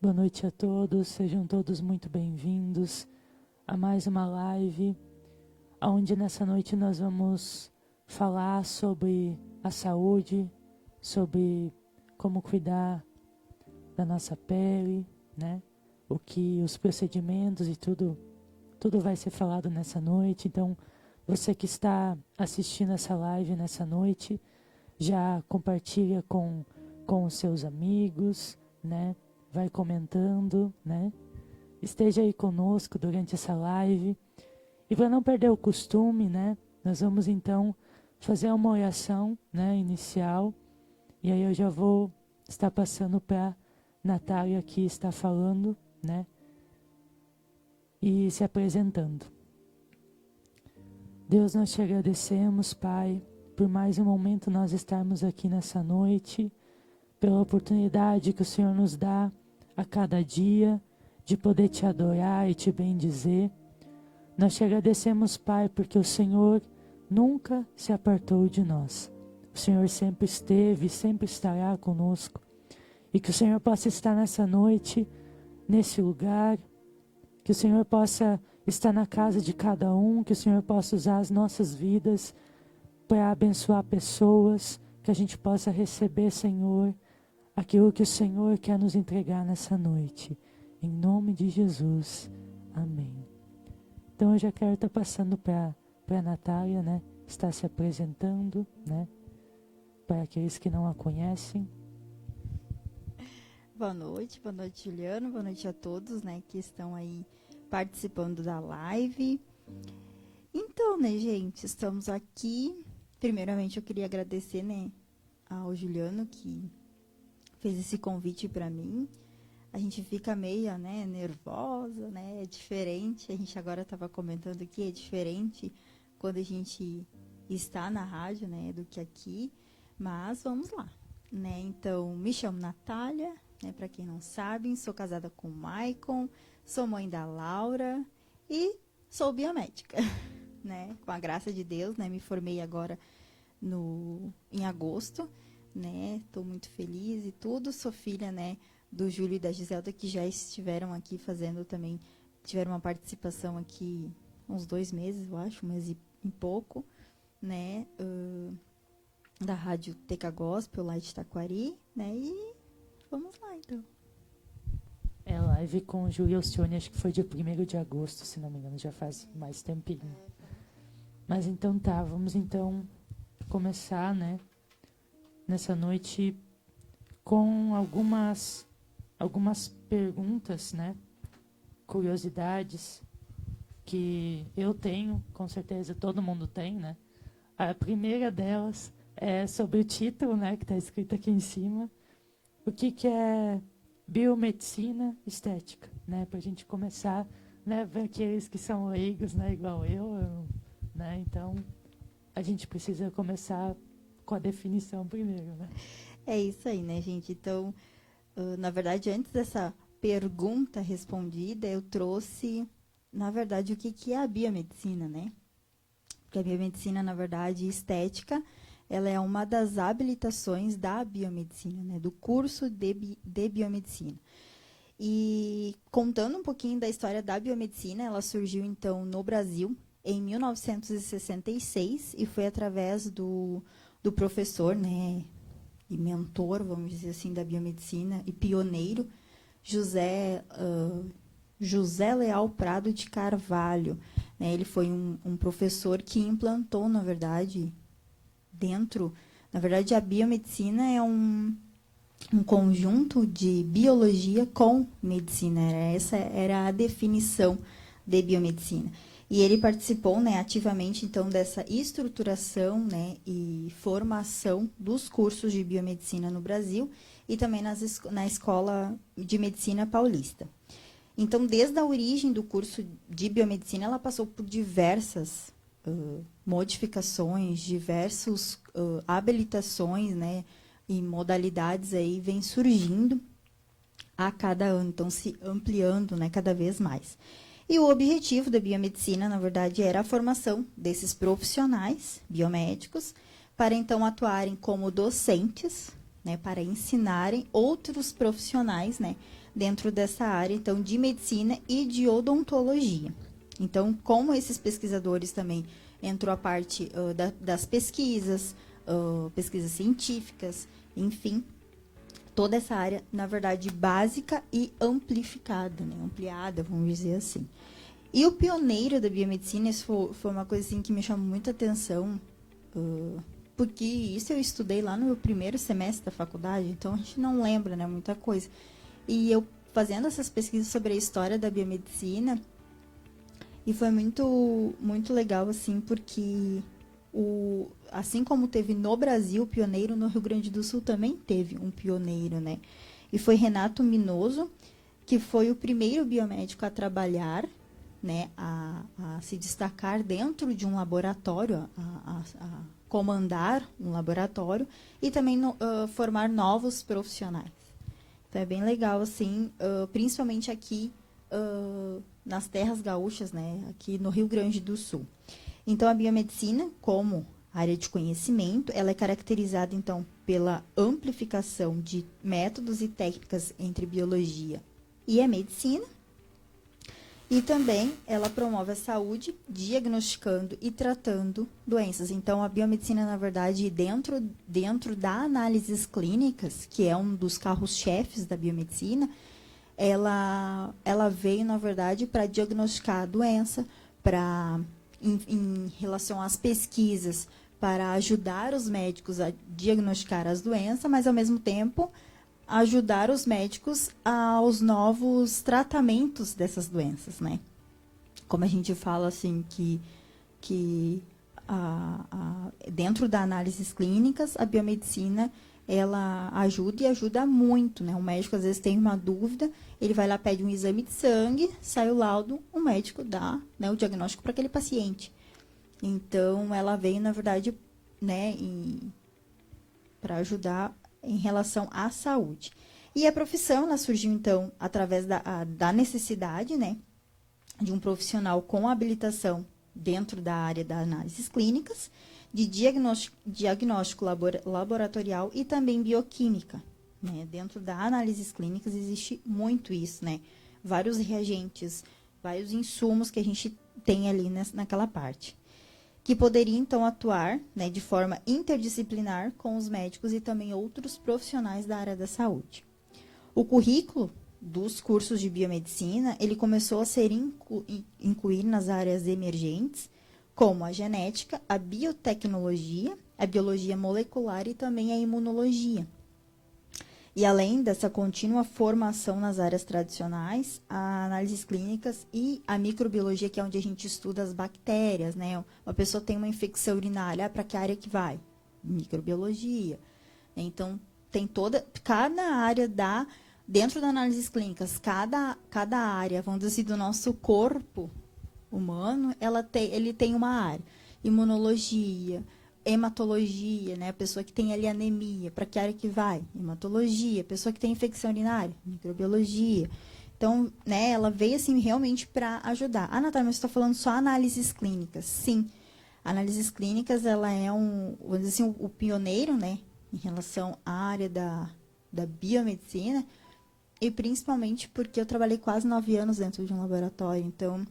Boa noite a todos, sejam todos muito bem-vindos a mais uma live, onde nessa noite nós vamos falar sobre a saúde, sobre como cuidar da nossa pele, né? Os procedimentos e tudo vai ser falado nessa noite. Então, você que está assistindo essa live nessa noite, já compartilha com os seus amigos, né? Vai comentando, né? Esteja aí conosco durante essa live. E para não perder o costume, né? Nós vamos então fazer uma oração, né? Inicial. E aí eu já vou estar passando para Natália, que está falando, né? E se apresentando. Deus, nós te agradecemos, Pai, por mais um momento nós estarmos aqui nessa noite, pela oportunidade que o Senhor nos dá a cada dia de poder te adorar e te bendizer. Nós te agradecemos, Pai, porque o Senhor nunca se apartou de nós. O Senhor sempre esteve e sempre estará conosco. E que o Senhor possa estar nessa noite, nesse lugar, que o Senhor possa estar na casa de cada um, que o Senhor possa usar as nossas vidas para abençoar pessoas, que a gente possa receber, Senhor, aquilo que o Senhor quer nos entregar nessa noite. Em nome de Jesus. Amém. Então eu já quero estar passando para a Natália, né? Está se apresentando, né? Para aqueles que não a conhecem. Boa noite, Juliano, boa noite a todos, né, que estão aí participando da live. Então, né, gente, estamos aqui. Primeiramente, eu queria agradecer, né, ao Juliano que fez esse convite para mim. A gente fica meio, né, nervosa, né, é diferente. A gente agora estava comentando aqui, é diferente quando a gente está na rádio, né, do que aqui. Mas vamos lá, né? Então, me chamo Natália, né, para quem não sabe, sou casada com o Maicon, sou mãe da Laura e sou biomédica, né? Com a graça de Deus, né? Me formei agora em agosto, né? Estou muito feliz e tudo. Sou filha, né, do Júlio e da Giselda, que já estiveram aqui fazendo também, tiveram uma participação aqui uns 2 meses, eu acho, mas em pouco, né? Da Rádio Teca Gospel, lá de Taquari, né? E vamos lá, então. É live com o Júlio Alcione, acho que foi dia 1º de agosto, se não me engano, já faz mais tempinho. Mas então tá, vamos então começar, né, nessa noite com algumas perguntas, né, curiosidades que eu tenho, com certeza todo mundo tem, né. A primeira delas é sobre o título, né, que está escrito aqui em cima. O que é biomedicina estética, né? Para a gente começar, né, para aqueles que são leigos, né, igual eu, né? Então, a gente precisa começar com a definição primeiro, né? É isso aí, né, gente? Então, na verdade, antes dessa pergunta respondida, eu trouxe, na verdade, o que é a biomedicina, né? Porque a biomedicina, na verdade, estética, ela é uma das habilitações da biomedicina, né, do curso de biomedicina. E contando um pouquinho da história da biomedicina, ela surgiu, então, no Brasil em 1966 e foi através do professor, né, e mentor, vamos dizer assim, da biomedicina e pioneiro, José Leal Prado de Carvalho, né? Ele foi um professor que implantou, na verdade, a biomedicina é um conjunto de biologia com medicina. Essa era a definição de biomedicina. E ele participou, né, ativamente, então, dessa estruturação, né, e formação dos cursos de biomedicina no Brasil e também na Escola de Medicina Paulista. Então, desde a origem do curso de biomedicina, ela passou por diversas modificações, diversas habilitações, né, e modalidades aí vem surgindo a cada ano, então se ampliando, né, cada vez mais. E o objetivo da biomedicina, na verdade, era a formação desses profissionais biomédicos para então atuarem como docentes, né, para ensinarem outros profissionais, né, dentro dessa área, então, de medicina e de odontologia. Então, como esses pesquisadores também entrou a parte das pesquisas, pesquisas científicas, enfim, toda essa área, na verdade, básica e amplificada, né, ampliada, vamos dizer assim. E o pioneiro da biomedicina, isso foi uma coisa assim, que me chamou muita atenção, porque isso eu estudei lá no meu primeiro semestre da faculdade, então a gente não lembra, né, muita coisa. E eu fazendo essas pesquisas sobre a história da biomedicina, e foi muito, muito legal, assim, porque assim como teve no Brasil o pioneiro, no Rio Grande do Sul também teve um pioneiro, né? E foi Renato Minoso, que foi o primeiro biomédico a trabalhar, né, a se destacar dentro de um laboratório, a comandar um laboratório e também formar novos profissionais. Então, é bem legal, assim, principalmente aqui nas terras gaúchas, né, aqui no Rio Grande do Sul. Então, a biomedicina, como área de conhecimento, ela é caracterizada, então, pela amplificação de métodos e técnicas entre biologia e a medicina. E também ela promove a saúde, diagnosticando e tratando doenças. Então, a biomedicina, na verdade, dentro das análises clínicas, que é um dos carros-chefes da biomedicina, ela veio, na verdade, para diagnosticar a doença, em relação às pesquisas, para ajudar os médicos a diagnosticar as doenças, mas, ao mesmo tempo, ajudar os médicos aos novos tratamentos dessas doenças, né? Como a gente fala, assim, que dentro das análises clínicas, a biomedicina, ela ajuda e ajuda muito, né? O médico, às vezes, tem uma dúvida, ele vai lá, pede um exame de sangue, sai o laudo, o médico dá, né, o diagnóstico para aquele paciente. Então, ela veio, na verdade, né, para ajudar em relação à saúde. E a profissão, ela surgiu, então, através da necessidade, né, de um profissional com habilitação dentro da área das análises clínicas, de diagnóstico laboratorial e também bioquímica. Né? Dentro das análises clínicas existe muito isso, né? Vários reagentes, vários insumos que a gente tem ali naquela parte. Que poderia, então, atuar, né, de forma interdisciplinar com os médicos e também outros profissionais da área da saúde. O currículo dos cursos de biomedicina, ele começou a ser incluir nas áreas emergentes, como a genética, a biotecnologia, a biologia molecular e também a imunologia. E além dessa contínua formação nas áreas tradicionais, a análises clínicas e a microbiologia, que é onde a gente estuda as bactérias, né? Uma pessoa tem uma infecção urinária, para que área que vai? Microbiologia. Então, tem cada área dentro das análises clínicas, cada área, vamos dizer assim, do nosso corpo humano, ele tem uma área. Imunologia, hematologia, né? A pessoa que tem ali anemia, para que área que vai? Hematologia. A pessoa que tem infecção urinária, microbiologia. Então, né, ela veio assim realmente para ajudar. Ah, Natália, mas você está falando só análises clínicas. Sim, análises clínicas, ela é vamos dizer assim, o pioneiro, né, em relação à área da biomedicina, e principalmente porque eu trabalhei quase 9 anos dentro de um laboratório. Então,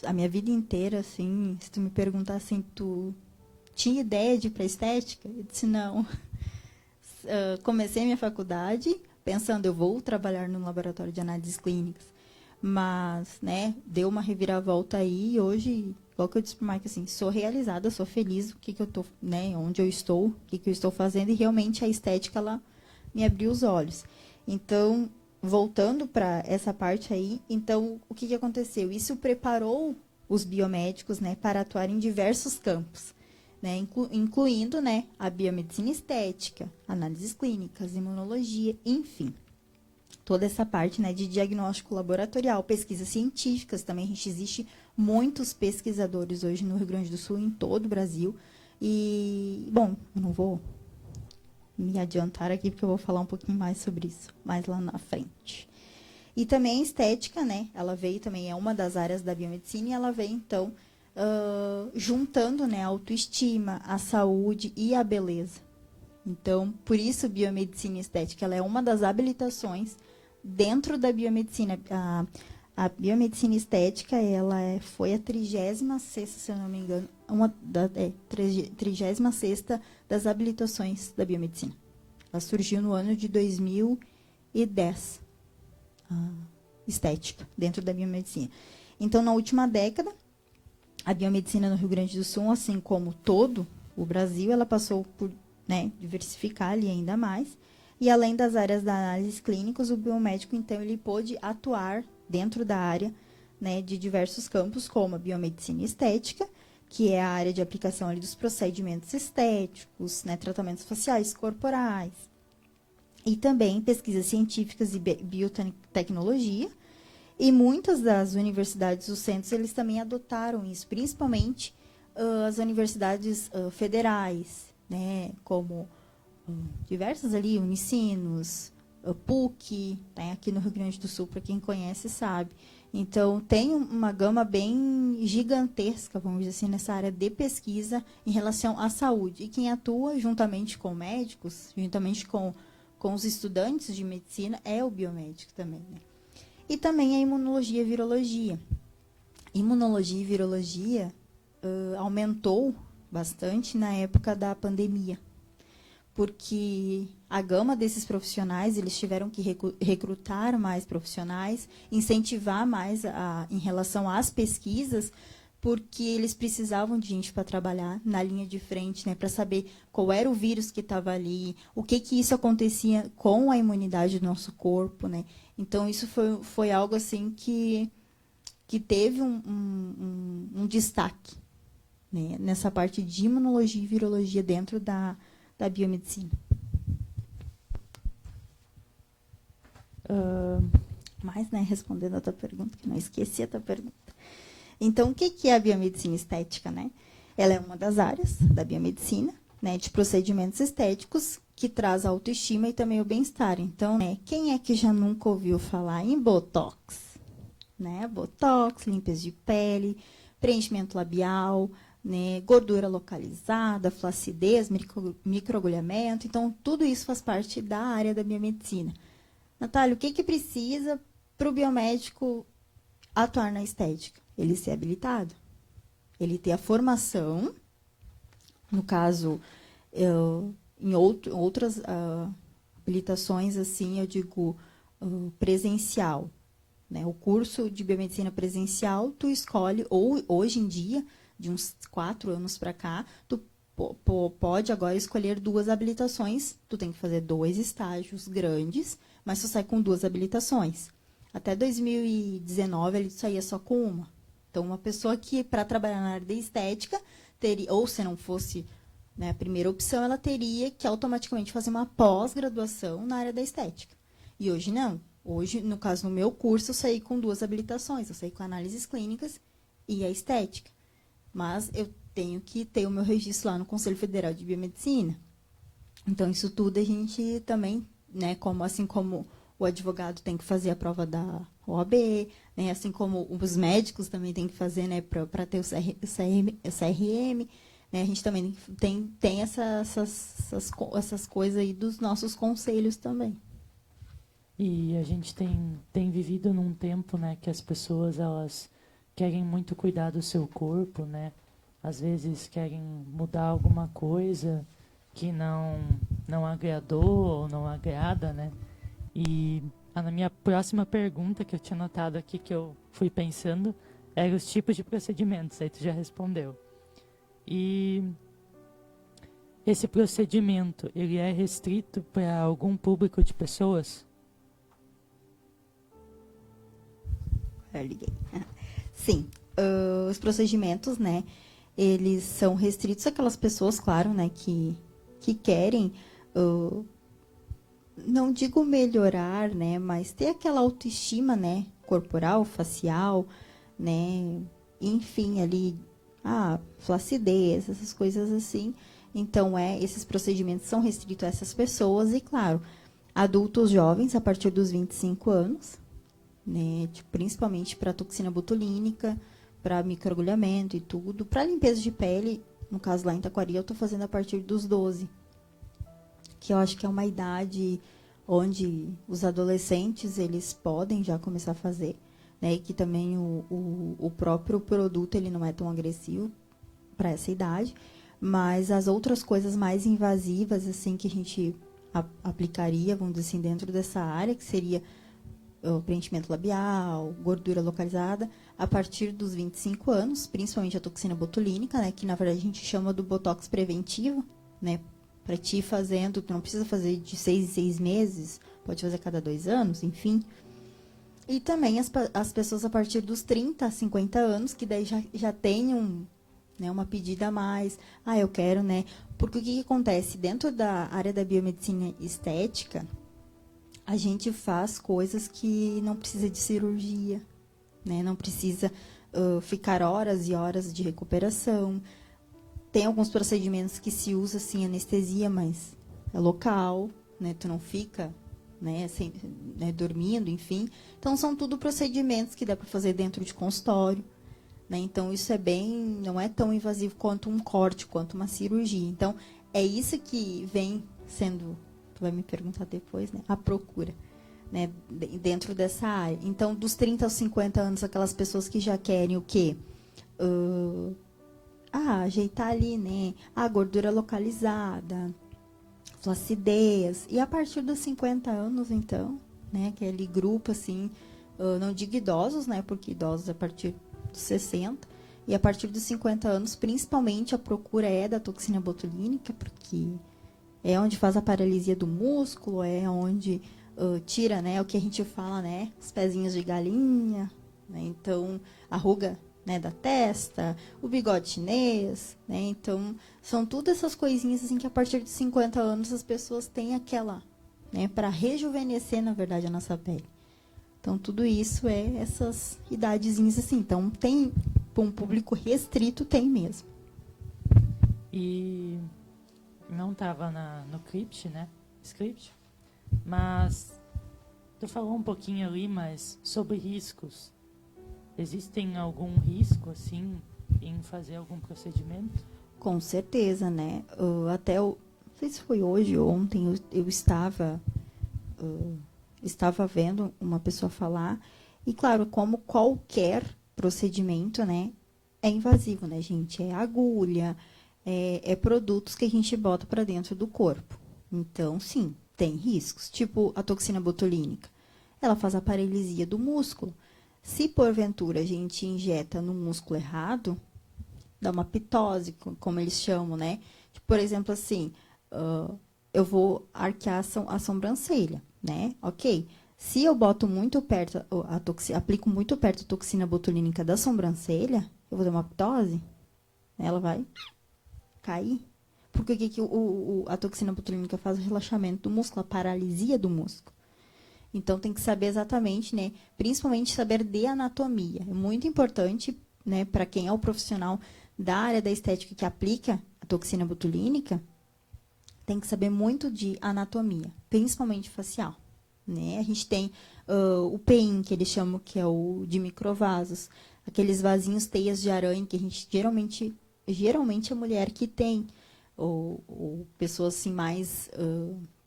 a minha vida inteira, assim, se tu me perguntar assim, tu tinha ideia de ir para estética? Eu disse, não. Comecei minha faculdade pensando, eu vou trabalhar num laboratório de análises clínicas. Mas, né, deu uma reviravolta aí e hoje, igual que eu disse para o Mike, assim, sou realizada, sou feliz, o que eu tô, né, onde eu estou, o que eu estou fazendo, e realmente a estética, ela me abriu os olhos. Então, voltando para essa parte aí, então, o que aconteceu? Isso preparou os biomédicos, né, para atuar em diversos campos, né, incluindo, né, a biomedicina estética, análises clínicas, imunologia, enfim. Toda essa parte, né, de diagnóstico laboratorial, pesquisas científicas, também existe muitos pesquisadores hoje no Rio Grande do Sul, em todo o Brasil. E, bom, eu não vou me adiantar aqui, porque eu vou falar um pouquinho mais sobre isso, mais lá na frente. E também a estética, né, ela veio também, é uma das áreas da biomedicina, e ela veio, então, juntando, né, a autoestima, a saúde e a beleza. Então, por isso, biomedicina estética, ela é uma das habilitações dentro da biomedicina. A biomedicina estética, foi a 36ª, se eu não me engano, 36ª das habilitações da biomedicina. Ela surgiu no ano de 2010, a estética, dentro da biomedicina. Então, na última década, a biomedicina no Rio Grande do Sul, assim como todo o Brasil, ela passou por diversificar ali ainda mais. E além das áreas da análise clínicas, o biomédico, então, ele pôde atuar dentro da área, de diversos campos, como a biomedicina estética, que é a área de aplicação ali dos procedimentos estéticos, tratamentos faciais, corporais, e também pesquisas científicas e biotecnologia. E muitas das universidades, os centros, eles também adotaram isso, principalmente as universidades federais, como diversas ali, Unicinos, PUC, aqui no Rio Grande do Sul, para quem conhece, sabe. Então, tem uma gama bem gigantesca, vamos dizer assim, nessa área de pesquisa em relação à saúde. E quem atua juntamente com médicos, juntamente com os estudantes de medicina, é o biomédico também, E também a imunologia e virologia. Imunologia e virologia aumentou bastante na época da pandemia, porque a gama desses profissionais, eles tiveram que recrutar mais profissionais, incentivar mais em relação às pesquisas, porque eles precisavam de gente para trabalhar na linha de frente, para saber qual era o vírus que estava ali, o que isso acontecia com a imunidade do nosso corpo, Então, isso foi algo assim que teve um destaque, nessa parte de imunologia e virologia dentro da biomedicina. Mas, respondendo a tua pergunta, que não esqueci a tua pergunta. Então, o que é a biomedicina estética, Ela é uma das áreas da biomedicina, de procedimentos estéticos, que traz a autoestima e também o bem-estar. Então, quem é que já nunca ouviu falar em Botox? Botox, limpeza de pele, preenchimento labial, gordura localizada, flacidez, microagulhamento. Então, tudo isso faz parte da área da biomedicina. Natália, o que precisa para o biomédico atuar na estética? Ele ser habilitado. Ele ter a formação, no caso, em outras habilitações, assim, eu digo presencial. O curso de biomedicina presencial, tu escolhe, ou hoje em dia, de uns 4 anos para cá, tu pode agora escolher 2 habilitações, tu tem que fazer 2 estágios grandes, mas tu sai com 2 habilitações. Até 2019, ele saía só com uma. Então, uma pessoa que, para trabalhar na área da estética, teria, ou se não fosse a primeira opção, ela teria que automaticamente fazer uma pós-graduação na área da estética. E hoje não. Hoje, no caso, no meu curso, eu saí com 2 habilitações. Eu saí com análises clínicas e a estética. Mas eu tenho que ter o meu registro lá no Conselho Federal de Biomedicina. Então, isso tudo a gente também, assim como o advogado tem que fazer a prova da OAB, assim como os médicos também têm que fazer, para ter o CRM, a gente também tem essas coisas aí dos nossos conselhos também. E a gente tem vivido num tempo, que as pessoas, elas querem muito cuidar do seu corpo, Às vezes querem mudar alguma coisa que não agradou ou não agrada, E a minha próxima pergunta que eu tinha notado aqui, que eu fui pensando, era os tipos de procedimentos, aí tu já respondeu. E esse procedimento, ele é restrito para algum público de pessoas? Eu liguei. Sim, os procedimentos, eles são restritos àquelas pessoas, claro, que querem, não digo melhorar, mas ter aquela autoestima, corporal, facial, enfim, ali, flacidez, essas coisas assim. Então, esses procedimentos são restritos a essas pessoas e, claro, adultos jovens a partir dos 25 anos, principalmente para toxina botulínica, para microagulhamento e tudo. Para limpeza de pele, no caso lá em Taquari, eu estou fazendo a partir dos 12. que eu acho que é uma idade onde os adolescentes eles podem já começar a fazer, né? E que também o próprio produto ele não é tão agressivo para essa idade, mas as outras coisas mais invasivas assim que a gente aplicaria, vamos dizer assim, dentro dessa área, que seria o preenchimento labial, gordura localizada, a partir dos 25 anos, principalmente a toxina botulínica, né, que na verdade a gente chama do botox preventivo, né, para ti fazendo, tu não precisa fazer de 6 em 6 meses, pode fazer a cada 2 anos, enfim. E também as pessoas a partir dos 30 a 50 anos, que daí já tem né, uma pedida a mais. Ah, eu quero, né? Porque o que acontece? Dentro da área da biomedicina estética, a gente faz coisas que não precisa de cirurgia, né? Não precisa ficar horas e horas de recuperação. Tem alguns procedimentos que se usa, assim, anestesia, mas é local, né? Tu não fica, né, dormindo, enfim. Então, são tudo procedimentos que dá para fazer dentro de consultório, né? Então, isso não é tão invasivo quanto um corte, quanto uma cirurgia. Então, é isso que vem sendo, tu vai me perguntar depois, né? A procura, né? Dentro dessa área. Então, dos 30 aos 50 anos, aquelas pessoas que já querem o quê? Ajeitar ali, né? A gordura localizada, flacidez. E a partir dos 50 anos, então, né? Aquele grupo, assim, não digo idosos, né? Porque idosos a partir dos 60. E a partir dos 50 anos, principalmente, a procura é da toxina botulínica, porque é onde faz a paralisia do músculo, é onde tira, né? O que a gente fala, né? Os pezinhos de galinha, né? Então, a ruga, né, da testa, o bigode chinês, né? Então, são todas essas coisinhas assim que a partir de 50 anos as pessoas têm aquela, né, para rejuvenescer, na verdade, a nossa pele. Então, tudo isso é essas idadezinhas assim. Então, tem para um público restrito, tem mesmo. E não estava no script, mas tu falou um pouquinho ali, mas sobre riscos. Existem algum risco, assim, em fazer algum procedimento? Com certeza, né? Não sei se foi hoje ou ontem, eu estava vendo uma pessoa falar, e claro, como qualquer procedimento, né, é invasivo, né, gente? É agulha, é produtos que a gente bota para dentro do corpo. Então, sim, tem riscos. Tipo a toxina botulínica. Ela faz a paralisia do músculo. Se porventura a gente injeta no músculo errado, dá uma pitose, como eles chamam, né? Tipo, por exemplo, assim, eu vou arquear a sobrancelha, né? Ok. Se eu boto muito perto, aplico muito perto a toxina botulínica da sobrancelha, eu vou dar uma pitose, ela vai cair. Porque o que a toxina botulínica faz? O relaxamento do músculo, a paralisia do músculo. Então, tem que saber exatamente, né? Principalmente saber de anatomia. É muito importante, né, para quem é o profissional da área da estética que aplica a toxina botulínica, tem que saber muito de anatomia, principalmente facial, né? A gente tem o PEIN, que eles chamam, que é o de microvasos, aqueles vasinhos teias de aranha, que a gente geralmente é mulher que tem, ou pessoas assim mais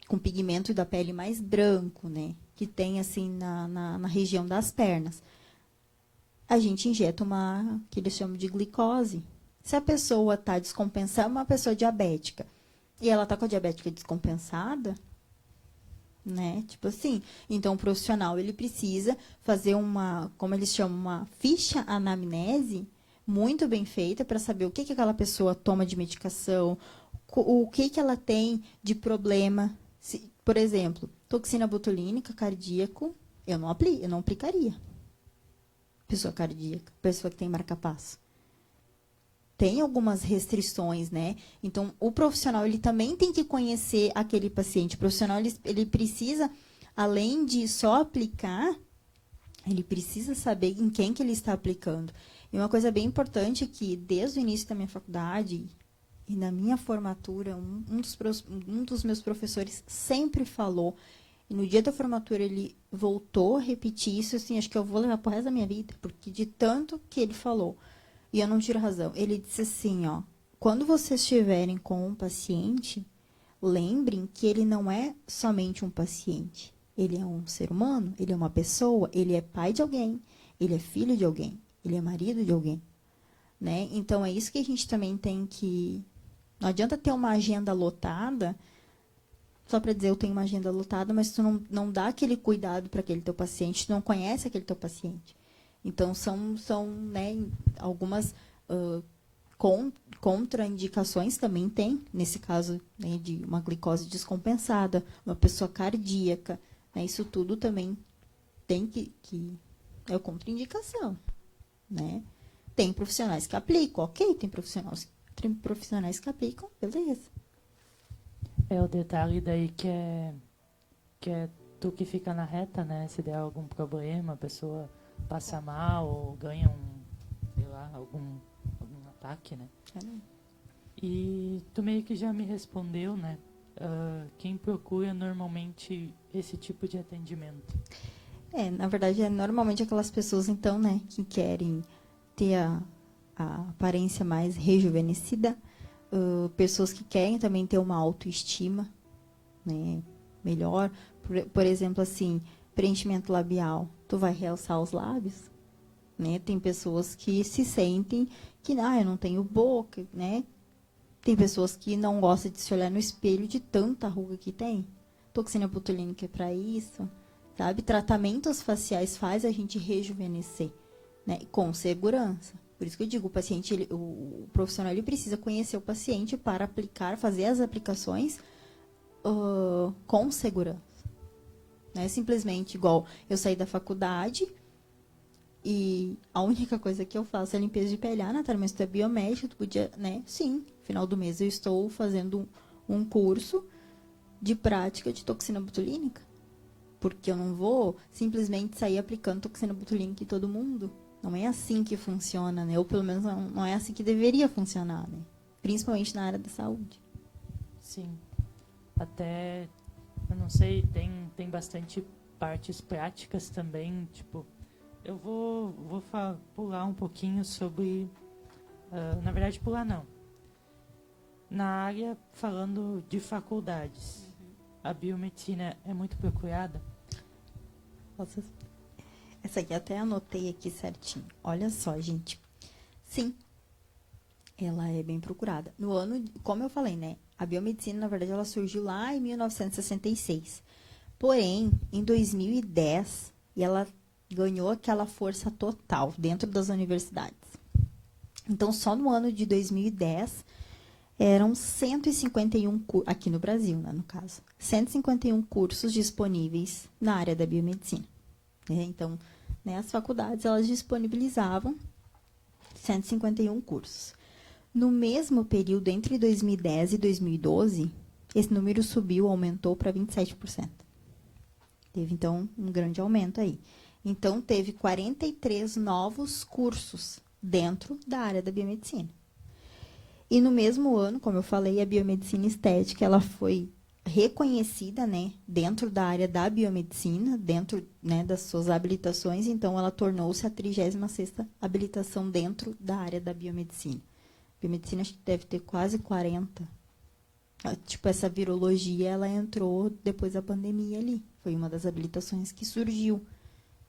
com pigmento da pele mais branco, né? Que tem assim na região das pernas. A gente injeta que eles chamam de glicose. Se a pessoa está descompensada, uma pessoa diabética, e ela está com a diabética descompensada, né? Tipo assim, então o profissional ele precisa fazer como eles chamam, uma ficha anamnese muito bem feita para saber o que aquela pessoa toma de medicação, o que ela tem de problema. Por exemplo, toxina botulínica, cardíaco, eu não aplicaria. Pessoa cardíaca, pessoa que tem marca-passo. Tem algumas restrições, né? Então, o profissional, ele também tem que conhecer aquele paciente. O profissional, ele precisa, além de só aplicar, ele precisa saber em quem que ele está aplicando. E uma coisa bem importante é que, desde o início da minha faculdade e na minha formatura, um dos meus professores sempre falou, e no dia da formatura ele voltou a repetir isso, assim, acho que eu vou levar pro resto da minha vida, porque de tanto que ele falou, e eu não tiro razão, ele disse assim, ó, quando vocês estiverem com um paciente, lembrem que ele não é somente um paciente. Ele é um ser humano, ele é uma pessoa, ele é pai de alguém, ele é filho de alguém, ele é marido de alguém, né? Então, é isso que a gente também tem que... Não adianta ter uma agenda lotada, só para dizer eu tenho uma agenda lotada, mas tu não dá aquele cuidado para aquele teu paciente, tu não conhece aquele teu paciente. Então, são né, algumas contraindicações também tem, nesse caso, né, de uma glicose descompensada, uma pessoa cardíaca, né, isso tudo também tem que é contraindicação, né? Tem profissionais que aplicam, ok, tem profissionais que aplicam, beleza. É o detalhe daí que é tu que fica na reta, né? Se der algum problema, a pessoa passa mal ou ganha sei lá, algum ataque, né? E tu meio que já me respondeu, né? Quem procura normalmente esse tipo de atendimento? Na verdade, é normalmente aquelas pessoas, então, né, que querem ter a aparência mais rejuvenescida, pessoas que querem também ter uma autoestima, né, melhor. Por exemplo, assim, preenchimento labial. Tu vai realçar os lábios, né? Tem pessoas que se sentem que, eu não tenho boca, né? Tem pessoas que não gostam de se olhar no espelho de tanta ruga que tem. Toxina botulínica é para isso, sabe? Tratamentos faciais faz a gente rejuvenescer, né? Com segurança. Por isso que eu digo, o paciente, o profissional, ele precisa conhecer o paciente para fazer as aplicações com segurança. Não é simplesmente igual eu saí da faculdade e a única coisa que eu faço é limpeza de pele. Natália, mas tu é biomédica, tu podia, né? Sim, final do mês eu estou fazendo um curso de prática de toxina botulínica. Porque eu não vou simplesmente sair aplicando toxina botulínica em todo mundo. Não é assim que funciona, né? Ou pelo menos não é assim que deveria funcionar, né? Principalmente na área da saúde. Sim. Até, eu não sei, tem bastante partes práticas também, tipo... Eu vou pular um pouquinho sobre... na verdade, pular não. Na área, falando de faculdades, a biomedicina é muito procurada? Essa aqui até anotei aqui certinho. Olha só, gente. Sim, ela é bem procurada. No ano, como eu falei, né? A biomedicina, na verdade, ela surgiu lá em 1966. Porém, em 2010, ela ganhou aquela força total dentro das universidades. Então, só no ano de 2010, eram 151 aqui no Brasil, né, no caso, 151 cursos disponíveis na área da biomedicina. Então, né, as faculdades, elas disponibilizavam 151 cursos. No mesmo período, entre 2010 e 2012, esse número aumentou para 27%. Teve, então, um grande aumento aí. Então, teve 43 novos cursos dentro da área da biomedicina. E no mesmo ano, como eu falei, a biomedicina estética, ela foi reconhecida, né, dentro da área da biomedicina, dentro, né, das suas habilitações, então ela tornou-se a 36ª habilitação dentro da área da biomedicina. Biomedicina acho que deve ter quase 40. Tipo, essa virologia, ela entrou depois da pandemia ali. Foi uma das habilitações que surgiu.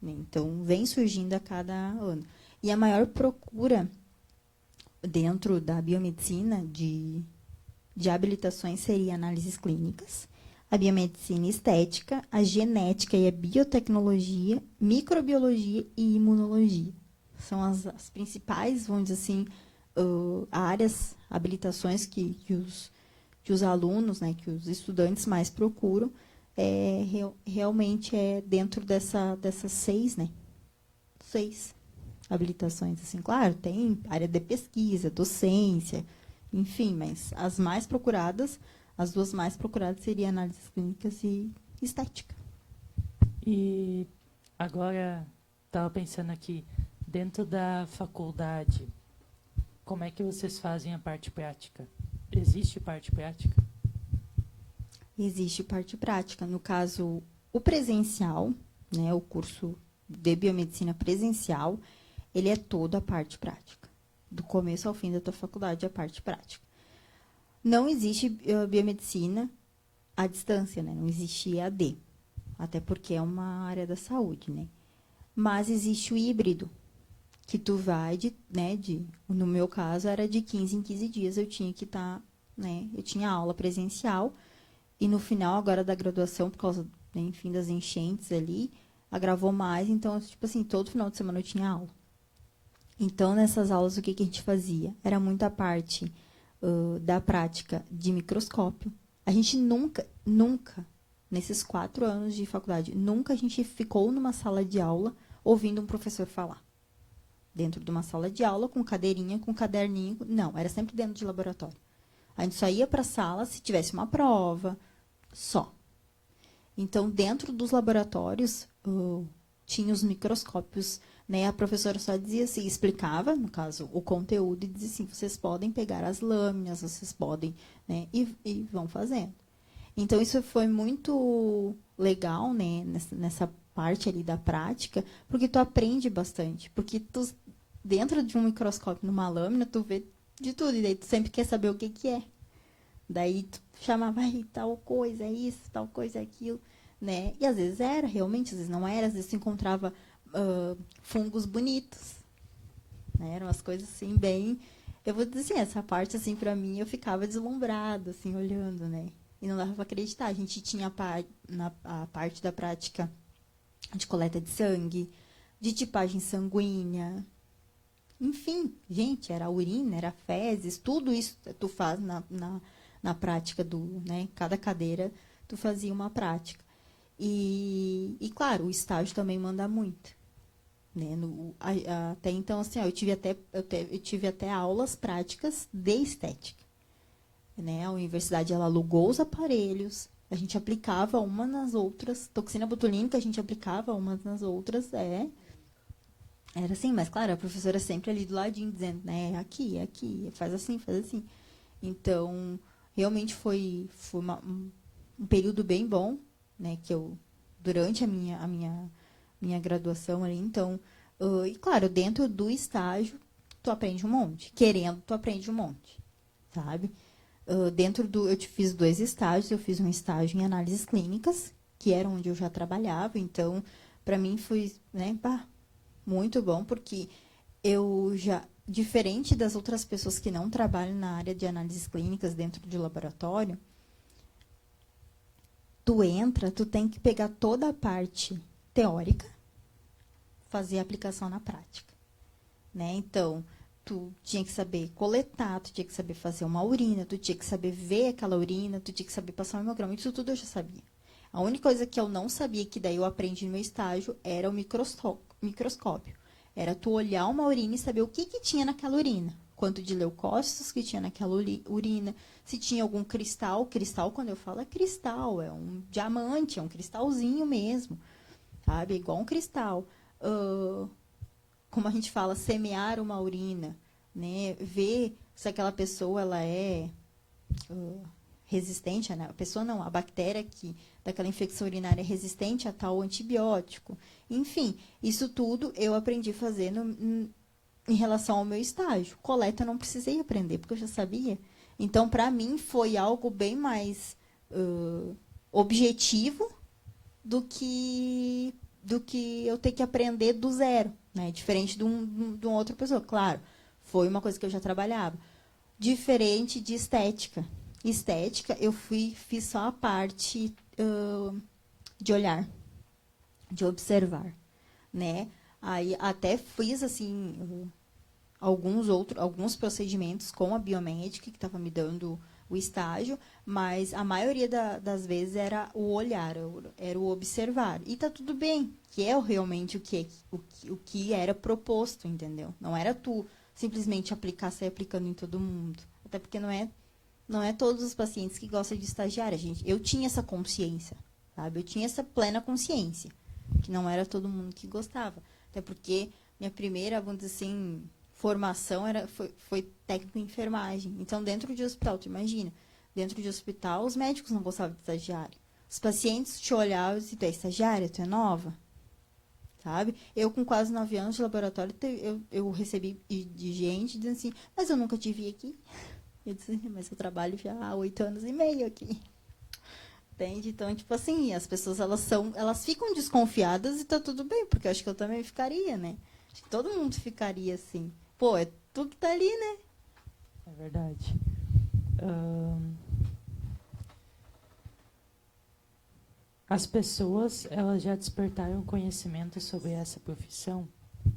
Então, vem surgindo a cada ano. E a maior procura dentro da biomedicina de habilitações seria análises clínicas, a biomedicina estética, a genética e a biotecnologia, microbiologia e imunologia. São as principais, vamos dizer assim, áreas, habilitações que os alunos, né, que os estudantes mais procuram, realmente é dentro dessas 6, né? 6 habilitações, assim, claro, tem área de pesquisa, docência, enfim, mas as mais procuradas, as duas mais procuradas seriam análises clínicas e estética. E agora, estava pensando aqui, dentro da faculdade, como é que vocês fazem a parte prática? Existe parte prática? Existe parte prática. No caso, o presencial, né, o curso de biomedicina presencial, ele é toda a parte prática. Do começo ao fim da tua faculdade, a parte prática. Não existe biomedicina à distância, né? Não existia EAD, até porque é uma área da saúde, né? Mas existe o híbrido, que tu vai no meu caso era de 15 em 15 dias eu tinha que estar, né? Eu tinha aula presencial e no final agora da graduação, por causa, né, enfim, das enchentes ali, agravou mais, então, tipo assim, todo final de semana eu tinha aula. Então, nessas aulas, o que a gente fazia? Era muita parte da prática de microscópio. A gente nunca, nesses 4 anos de faculdade, nunca a gente ficou numa sala de aula ouvindo um professor falar. Dentro de uma sala de aula, com cadeirinha, com caderninho. Não, era sempre dentro de laboratório. A gente só ia para a sala se tivesse uma prova, só. Então, dentro dos laboratórios, tinha os microscópios, né? A professora só dizia assim, explicava, no caso, o conteúdo, e dizia assim, vocês podem pegar as lâminas, vocês podem, né? E vão fazendo. Então, isso foi muito legal, né? Nessa parte ali da prática, porque tu aprende bastante. Porque tu, dentro de um microscópio, numa lâmina, tu vê de tudo, e daí tu sempre quer saber o que é. Daí tu chamava, tal coisa é isso, tal coisa é aquilo, né? E às vezes era, realmente, às vezes não era, às vezes tu encontrava fungos bonitos, né? Eram umas coisas assim, bem... Eu vou dizer assim, essa parte, assim, pra mim, eu ficava deslumbrada, assim, olhando, né? E não dava pra acreditar. A gente tinha a parte da prática de coleta de sangue, de tipagem sanguínea, enfim, gente, era urina, era fezes, tudo isso tu faz na prática né? Cada cadeira tu fazia uma prática. E claro, o estágio também manda muito. Né? Até então, assim, ó, eu tive até aulas práticas de estética. Né? A universidade ela alugou os aparelhos, a gente aplicava uma nas outras, toxina botulínica a gente aplicava umas nas outras, era assim, mas claro, a professora sempre ali do ladinho, dizendo, né, aqui, faz assim, faz assim. Então, realmente foi um período bem bom, né, que eu, durante a minha graduação ali, então, e claro, dentro do estágio, tu aprende um monte, querendo, tu aprende um monte, sabe? Eu fiz 2 estágios, eu fiz um estágio em análises clínicas, que era onde eu já trabalhava, então, para mim foi, né, muito bom, porque eu já, diferente das outras pessoas que não trabalham na área de análises clínicas dentro de laboratório, tu tem que pegar toda a parte teórica, fazer a aplicação na prática, né? Então, tu tinha que saber coletar, tu tinha que saber fazer uma urina, tu tinha que saber ver aquela urina, tu tinha que saber passar um hemograma, isso tudo eu já sabia. A única coisa que eu não sabia, que daí eu aprendi no meu estágio, era o microscópio. Era tu olhar uma urina e saber o que tinha naquela urina. Quanto de leucócitos que tinha naquela urina, se tinha algum cristal. Cristal, quando eu falo, é cristal, é um diamante, é um cristalzinho mesmo, sabe? Igual um cristal. Como a gente fala, semear uma urina, né? Ver se aquela pessoa ela é resistente, né? A pessoa não, a bactéria daquela infecção urinária é resistente a tal antibiótico. Enfim, isso tudo eu aprendi a fazer em relação ao meu estágio. Coleta eu não precisei aprender, porque eu já sabia. Então, para mim, foi algo bem mais objetivo do que eu ter que aprender do zero, né? Diferente de uma outra pessoa. Claro, foi uma coisa que eu já trabalhava. Diferente de estética. Estética, eu fiz só a parte de olhar, de observar, né? Aí até fiz assim alguns procedimentos com a biomédica que estava me dando o estágio, mas a maioria das vezes era o olhar, era o observar. E tá tudo bem, que é realmente o que era proposto, entendeu? Não era tu simplesmente sair aplicando em todo mundo. Até porque não é todos os pacientes que gostam de estagiária, gente. Eu tinha essa consciência, sabe? Eu tinha essa plena consciência, que não era todo mundo que gostava. Até porque minha primeira, vamos dizer assim, formação foi técnico em enfermagem. Então, dentro de hospital, tu imagina, dentro de hospital, os médicos não gostavam de estagiário. Os pacientes te olhavam e diziam, tu é estagiária, tu é nova, sabe? Eu, com quase 9 anos de laboratório, eu recebi de gente dizendo assim, mas eu nunca te vi aqui. Eu disse, mas eu trabalho já há 8 anos e meio aqui. Entende? Então, tipo assim, as pessoas, elas ficam desconfiadas e tá tudo bem, porque eu acho que eu também ficaria, né? Acho que todo mundo ficaria assim. Pô, é tu que tá ali, né? É verdade. As pessoas, elas já despertaram conhecimento sobre essa profissão,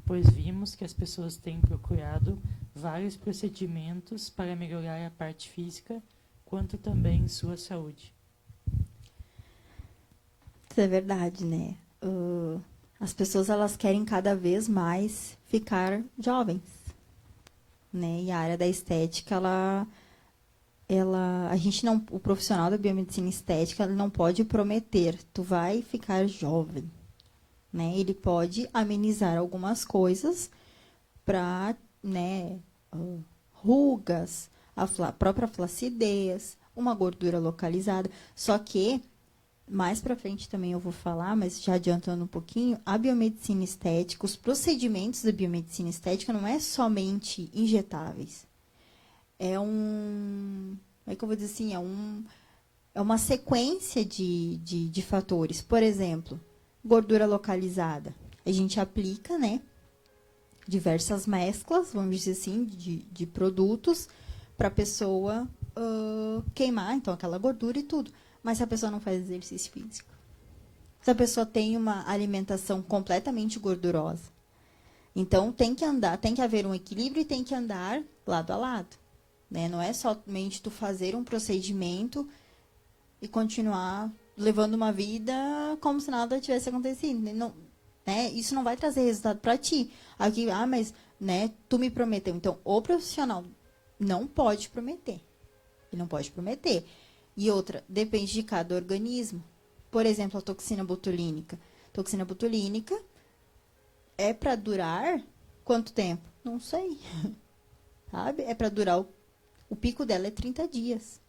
pois vimos que as pessoas têm procurado vários procedimentos para melhorar a parte física, quanto também sua saúde. Isso é verdade, né? As pessoas, elas querem cada vez mais ficar jovens, né? E a área da estética, a gente não, o profissional da biomedicina estética, ele não pode prometer, tu vai ficar jovem, né? Ele pode amenizar algumas coisas para, né, rugas, própria flacidez, uma gordura localizada. Só que mais para frente também eu vou falar, mas já adiantando um pouquinho, a biomedicina estética, os procedimentos da biomedicina estética não é somente injetáveis. Como é que eu vou dizer assim? É uma sequência de fatores. Por exemplo, gordura localizada. A gente aplica, né, diversas mesclas, vamos dizer assim, de produtos para a pessoa queimar, então, aquela gordura e tudo. Mas se a pessoa não faz exercício físico, se a pessoa tem uma alimentação completamente gordurosa, então tem que haver um equilíbrio e tem que andar lado a lado. Né? Não é somente tu fazer um procedimento e continuar levando uma vida como se nada tivesse acontecido. Não, né? Isso não vai trazer resultado para ti. Aqui, mas né, tu me prometeu. Então, o profissional não pode prometer. Ele não pode prometer. E outra, depende de cada organismo. Por exemplo, a toxina botulínica. Toxina botulínica é para durar quanto tempo? Não sei. Sabe? É para durar o pico dela é 30 dias.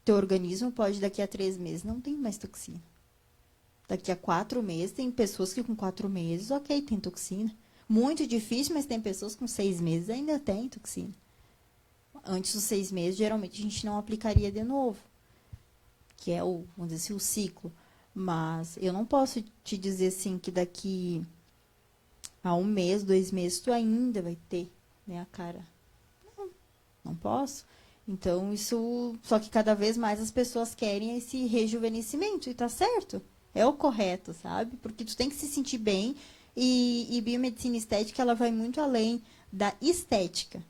Teu organismo pode, daqui a 3 meses, não tem mais toxina. Daqui a 4 meses, tem pessoas que com 4 meses, ok, tem toxina. Muito difícil, mas tem pessoas com 6 meses ainda tem toxina. Antes dos 6 meses, geralmente a gente não aplicaria de novo. Que é vamos dizer assim, o ciclo. Mas eu não posso te dizer assim que daqui a 1 mês, 2 meses, tu ainda vai ter, né, a cara. Não posso. Então, isso... Só que cada vez mais as pessoas querem esse rejuvenescimento. E tá certo. É o correto, sabe? Porque tu tem que se sentir bem. E biomedicina estética, ela vai muito além da estética.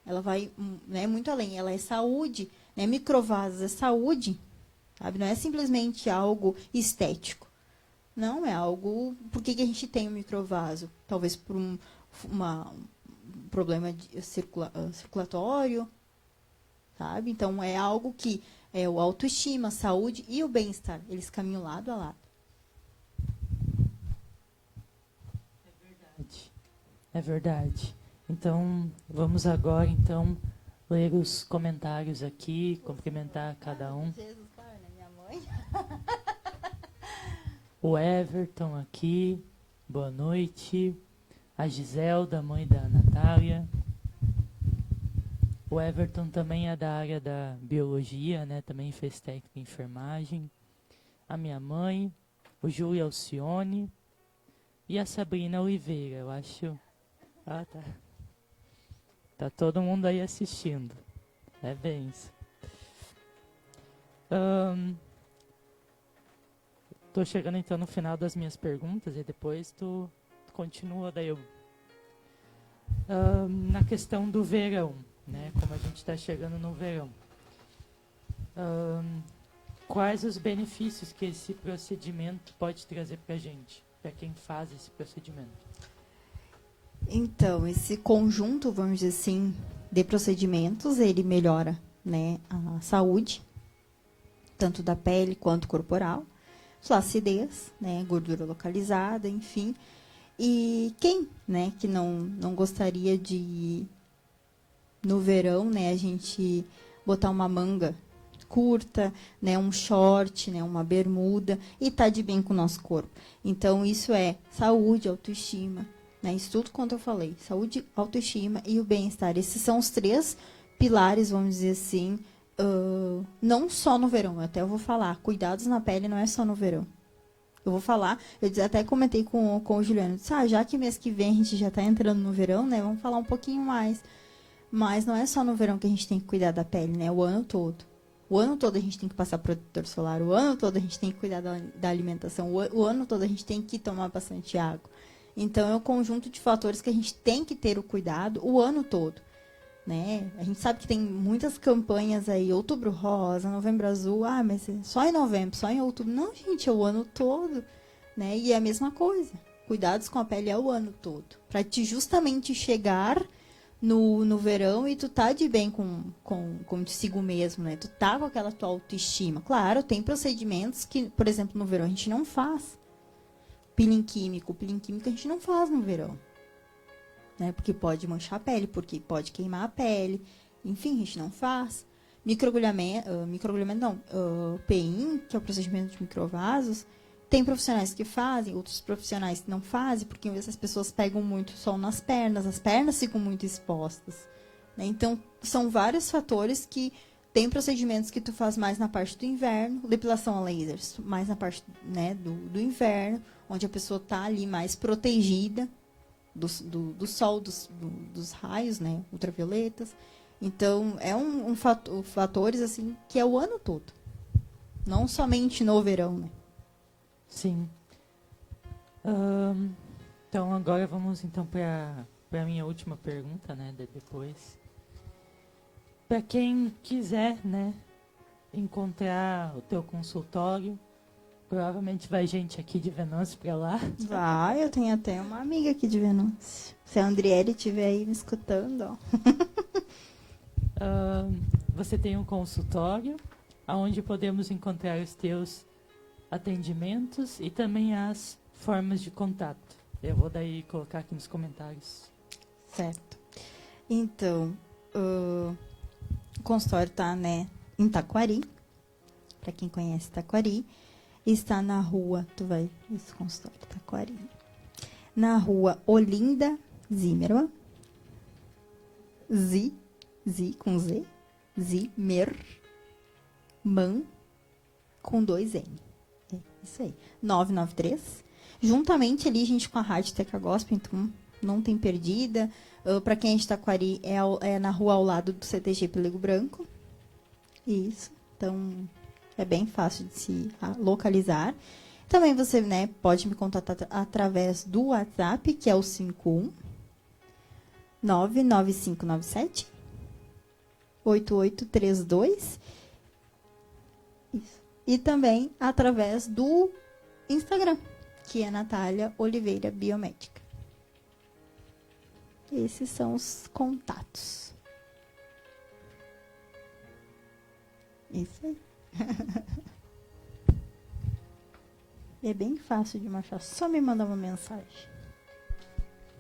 Ela vai, né, muito além. Ela é saúde. Né? Microvasos é saúde. Sabe? Não é simplesmente algo estético. Não, é algo... Por que a gente tem um microvaso? Talvez por um problema circulatório, sabe? Então, é algo que é o autoestima, a saúde e o bem-estar. Eles caminham lado a lado. É verdade. É verdade. Então, vamos agora, então, ler os comentários aqui, cumprimentar cada um. Jesus, claro, né? Minha mãe. O Everton aqui, boa noite. A Giselda, mãe da Natália. O Everton também é da área da biologia, né? Também fez técnico em enfermagem. A minha mãe, o Júlio Alcione e a Sabrina Oliveira, eu acho. Ah, tá. Tá todo mundo aí assistindo. É bem isso. Tô chegando então no final das minhas perguntas e depois tu continua daí. Na questão do verão, né? Como a gente está chegando no verão. Quais os benefícios que esse procedimento pode trazer para a gente, para quem faz esse procedimento? Então, esse conjunto, vamos dizer assim, de procedimentos, ele melhora, né, a saúde, tanto da pele quanto corporal, flacidez, né, gordura localizada, enfim. E quem, né, que não gostaria de, no verão, né, a gente botar uma manga curta, né, um short, né, uma bermuda e tá de bem com o nosso corpo. Então, isso é saúde, autoestima, né, isso tudo quanto eu falei, saúde, autoestima e o bem-estar. Esses são os 3 pilares, vamos dizer assim, não só no verão, até eu vou falar, cuidados na pele não é só no verão. Eu vou falar, até comentei com o Juliano, disse, já que mês que vem a gente já está entrando no verão, né, vamos falar um pouquinho mais. Mas não é só no verão que a gente tem que cuidar da pele, né, o ano todo. O ano todo a gente tem que passar protetor solar, o ano todo a gente tem que cuidar da alimentação, o ano todo a gente tem que tomar bastante água. Então, é um conjunto de fatores que a gente tem que ter o cuidado o ano todo. Né? A gente sabe que tem muitas campanhas aí, Outubro Rosa, Novembro Azul, mas só em novembro, só em outubro. Não, gente, é o ano todo, né? E é a mesma coisa. Cuidados com a pele é o ano todo. Para te justamente chegar no verão e tu tá de bem contigo mesmo, né? Tu tá com aquela tua autoestima. Claro, tem procedimentos que, por exemplo, no verão a gente não faz. Peeling químico a gente não faz no verão. Né, porque pode manchar a pele, porque pode queimar a pele. Enfim, a gente não faz. Microagulhamento não. PIN, que é o procedimento de microvasos, tem profissionais que fazem, outros profissionais que não fazem, porque essas pessoas pegam muito sol nas pernas, as pernas ficam muito expostas. Né? Então, são vários fatores que tem procedimentos que tu faz mais na parte do inverno, depilação a lasers, mais na parte, né, do inverno, onde a pessoa está ali mais protegida do sol, dos raios, né, ultravioletas. Então, é fatores assim que é o ano todo. Não somente no verão, né? Sim. Então, agora vamos então para a minha última pergunta, né, depois. Para quem quiser, né, encontrar o teu consultório, provavelmente vai gente aqui de Venâncio para lá. Vai, eu tenho até uma amiga aqui de Venâncio. Se a Andriele estiver aí me escutando, ó. Você tem um consultório, onde podemos encontrar os teus atendimentos e também as formas de contato. Eu vou daí colocar aqui nos comentários. Certo. Então, o consultório está, né, em Taquari. Para quem conhece Taquari. Está na rua, esse consultório, Taquari. Na rua Olinda Zimmermann. Com Z. Zimmermann, com 2 M. É isso aí. 993. Juntamente ali, gente, com a Rádio Teca Gospel, então não tem perdida. Para quem é de Taquari, é na rua ao lado do CTG Pelego Branco. Isso. Então, é bem fácil de se localizar. Também você, né, pode me contatar através do WhatsApp, que é o 51 99597 8832. Isso. E também através do Instagram, que é Natália Oliveira Biomédica. Esses são os contatos. Isso aí. É bem fácil de marchar. Só me mandar uma mensagem.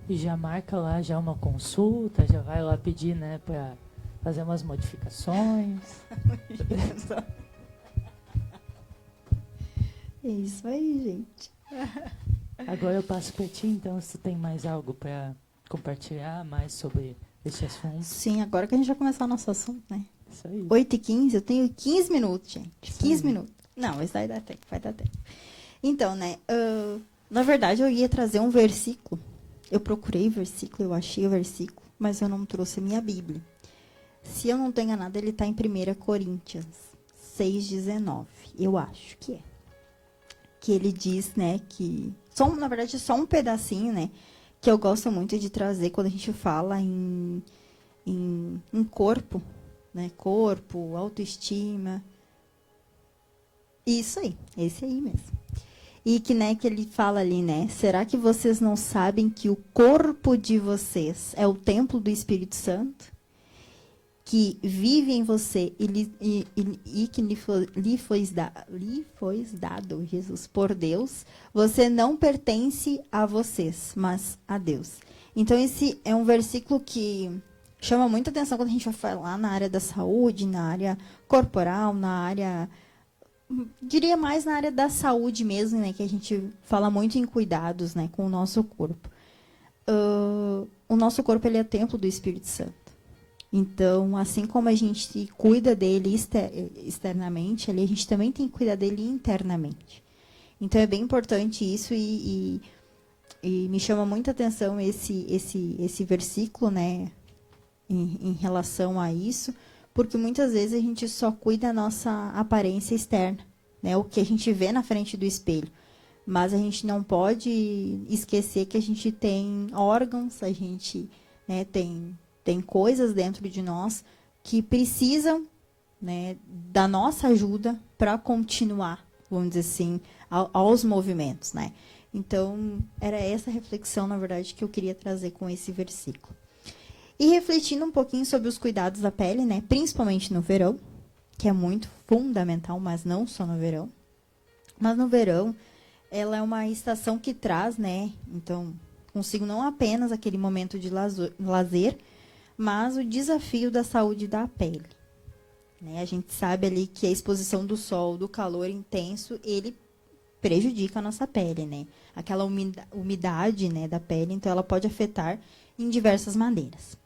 E já marca lá já uma consulta, já vai lá pedir, né, para fazer umas modificações. É isso aí, gente. Agora eu passo para ti, então, se tu tem mais algo para compartilhar mais sobre esse assunto. Sim, agora que a gente vai começar o nosso assunto, né? Isso aí. 8h15, eu tenho 15 minutos, gente. Isso 15 aí. minutos. Não, mas vai dar tempo, vai dar tempo. Então, né, na verdade eu ia trazer um versículo. Eu procurei o versículo, eu achei o versículo, mas eu não trouxe a minha Bíblia. Se eu não estou enganada, ele está em 1 Coríntios 6,19. Eu acho que é. Que ele diz, né, que... na verdade, só um pedacinho, né, que eu gosto muito de trazer quando a gente fala em corpo, né, corpo, autoestima. Isso aí, esse aí mesmo. E que, né, que ele fala ali, né, será que vocês não sabem que o corpo de vocês é o templo do Espírito Santo? Que vive em você e que lhe foi dado, Jesus, por Deus, você não pertence a vocês, mas a Deus. Então, esse é um versículo que chama muita atenção quando a gente vai falar na área da saúde, na área corporal, na área... diria mais na área da saúde mesmo, né, que a gente fala muito em cuidados, né, com o nosso corpo. O nosso corpo, ele é templo do Espírito Santo. Então, assim como a gente cuida dele externamente, ali, a gente também tem que cuidar dele internamente. Então, é bem importante isso e me chama muita atenção esse versículo, né, em relação a isso, porque muitas vezes a gente só cuida da nossa aparência externa, né, o que a gente vê na frente do espelho. Mas a gente não pode esquecer que a gente tem órgãos, a gente, né, tem coisas dentro de nós que precisam, né, da nossa ajuda para continuar, vamos dizer assim, aos movimentos, né? Então, era essa reflexão, na verdade, que eu queria trazer com esse versículo. E refletindo um pouquinho sobre os cuidados da pele, né, principalmente no verão, que é muito fundamental, mas não só no verão. Mas no verão, ela é uma estação que traz, né, então, consigo não apenas aquele momento de lazer, mas o desafio da saúde da pele. Né? A gente sabe ali que a exposição do sol, do calor intenso, ele prejudica a nossa pele, né? Aquela umidade, né, da pele, então ela pode afetar em diversas maneiras.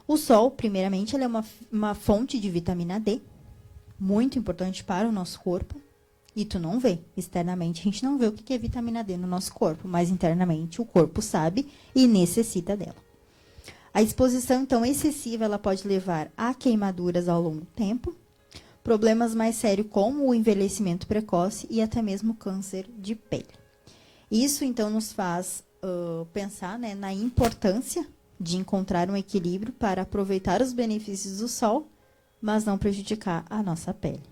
O sol, primeiramente, ele é uma fonte de vitamina D, muito importante para o nosso corpo. E tu não vê. Externamente, a gente não vê o que é vitamina D no nosso corpo, mas internamente o corpo sabe e necessita dela. A exposição, então, excessiva, ela pode levar a queimaduras ao longo do tempo, problemas mais sérios como o envelhecimento precoce e até mesmo câncer de pele. Isso, então, nos faz pensar, né, na importância de encontrar um equilíbrio para aproveitar os benefícios do sol, mas não prejudicar a nossa pele.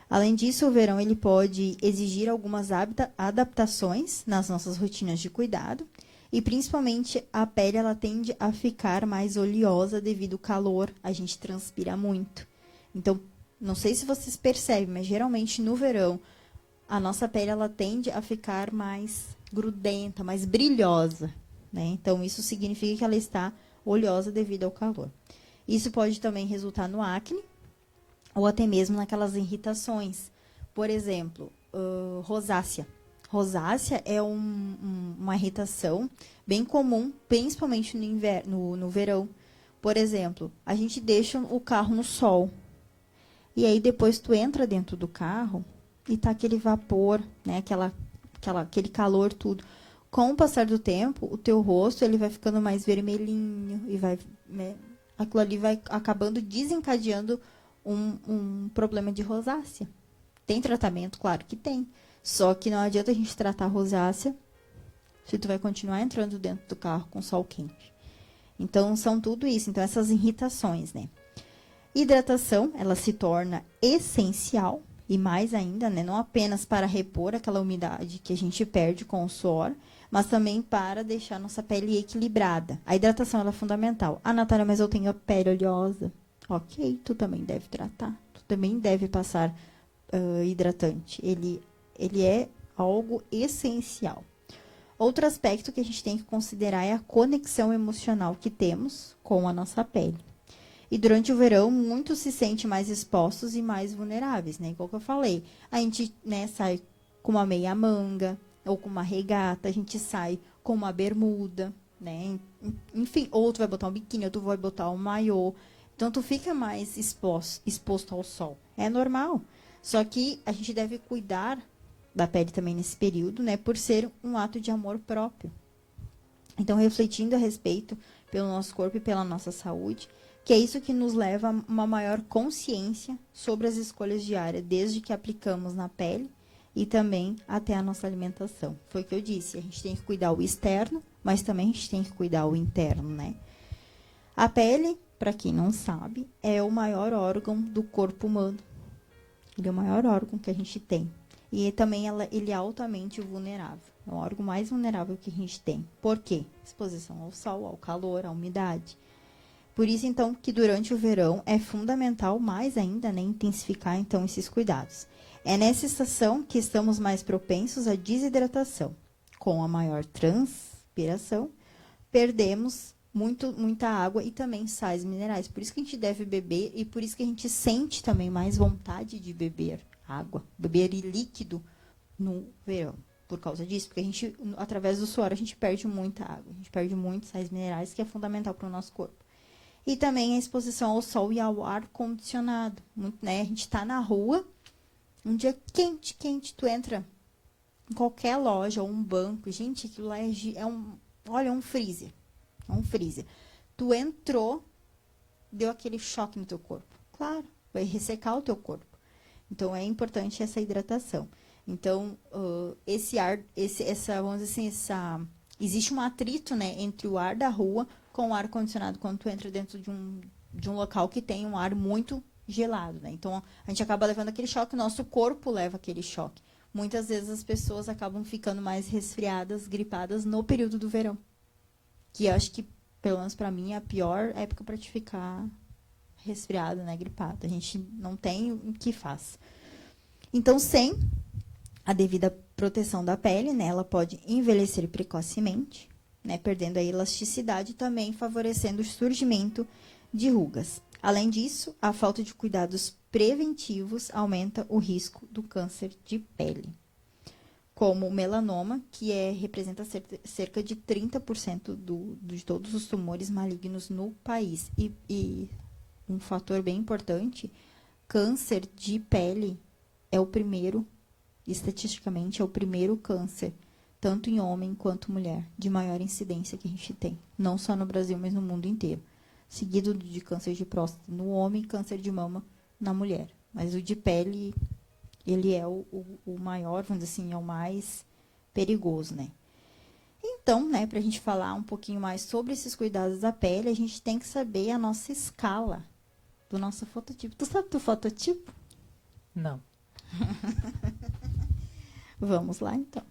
Além disso, o verão ele pode exigir algumas adaptações nas nossas rotinas de cuidado, e principalmente a pele ela tende a ficar mais oleosa devido ao calor, a gente transpira muito. Então, não sei se vocês percebem, mas geralmente no verão a nossa pele ela tende a ficar mais grudenta, mais brilhosa, né? Então, isso significa que ela está oleosa devido ao calor. Isso pode também resultar no acne, ou até mesmo naquelas irritações. Por exemplo, rosácea. Rosácea é uma irritação bem comum, principalmente no inverno, no verão. Por exemplo, a gente deixa o carro no sol. E aí depois tu entra dentro do carro e tá aquele vapor, né? Aquele calor, tudo. Com o passar do tempo, o teu rosto ele vai ficando mais vermelhinho e vai, né, aquilo ali vai acabando desencadeando um problema de rosácea. Tem tratamento? Claro que tem. Só que não adianta a gente tratar a rosácea se tu vai continuar entrando dentro do carro com sol quente. Então, são tudo isso. Então, essas irritações, né? Hidratação, ela se torna essencial, e mais ainda, né? Não apenas para repor aquela umidade que a gente perde com o suor, mas também para deixar nossa pele equilibrada. A hidratação ela é fundamental. Ah, Natália, mas eu tenho a pele oleosa. Ok, tu também deve tratar. Tu também deve passar hidratante. Ele é algo essencial. Outro aspecto que a gente tem que considerar é a conexão emocional que temos com a nossa pele. E durante o verão, muitos se sentem mais expostos e mais vulneráveis, né? Igual que eu falei. A gente, né, sai com uma meia manga ou com uma regata, a gente sai com uma bermuda, né? Enfim, ou tu vai botar um biquíni, ou tu vai botar um maiô. Então, tu fica mais exposto ao sol. É normal. Só que a gente deve cuidar da pele também nesse período, né? Por ser um ato de amor próprio. Então, refletindo a respeito pelo nosso corpo e pela nossa saúde, que é isso que nos leva a uma maior consciência sobre as escolhas diárias, desde que aplicamos na pele e também até a nossa alimentação. Foi o que eu disse, a gente tem que cuidar o externo, mas também a gente tem que cuidar o interno, né? A pele, para quem não sabe, é o maior órgão do corpo humano. Ele é o maior órgão que a gente tem. E também ele é altamente vulnerável. É o órgão mais vulnerável que a gente tem. Por quê? Exposição ao sol, ao calor, à umidade. Por isso, então, que durante o verão é fundamental, mais ainda, né, intensificar, então, esses cuidados. É nessa estação que estamos mais propensos à desidratação. Com a maior transpiração, perdemos muita água e também sais minerais. Por isso que a gente deve beber e por isso que a gente sente também mais vontade de beber água, beber líquido no verão. Por causa disso, porque a gente, através do suor, a gente perde muita água, a gente perde muitos sais minerais, que é fundamental para o nosso corpo. E também a exposição ao sol e ao ar condicionado. Né? A gente está na rua, um dia quente, quente, tu entra em qualquer loja ou um banco. Gente, aquilo lá olha, um freezer. É um freezer. Tu entrou, deu aquele choque no teu corpo. Claro, vai ressecar o teu corpo. Então, é importante essa hidratação. Então, esse ar, vamos dizer assim, existe um atrito, né, entre o ar da rua com o ar condicionado quando tu entra dentro de um local que tem um ar muito gelado, né? Então, a gente acaba levando aquele choque, nosso corpo leva aquele choque. Muitas vezes as pessoas acabam ficando mais resfriadas, gripadas no período do verão. Que eu acho que, pelo menos para mim, é a pior época para te ficar resfriado, né, gripado. A gente não tem o que faz. Então, sem a devida proteção da pele, né, ela pode envelhecer precocemente, né, perdendo a elasticidade e também favorecendo o surgimento de rugas. Além disso, a falta de cuidados preventivos aumenta o risco do câncer de pele, como o melanoma, que representa cerca de 30% de todos os tumores malignos no país. E um fator bem importante, câncer de pele é o primeiro, estatisticamente, é o primeiro câncer, tanto em homem quanto mulher, de maior incidência que a gente tem. Não só no Brasil, mas no mundo inteiro. Seguido de câncer de próstata no homem e câncer de mama na mulher. Mas o de pele, ele é o maior, vamos dizer assim, é o mais perigoso, né? Então, né, para a gente falar um pouquinho mais sobre esses cuidados da pele, a gente tem que saber a nossa escala do nosso fototipo. Tu sabe do fototipo? Não. Vamos lá, então.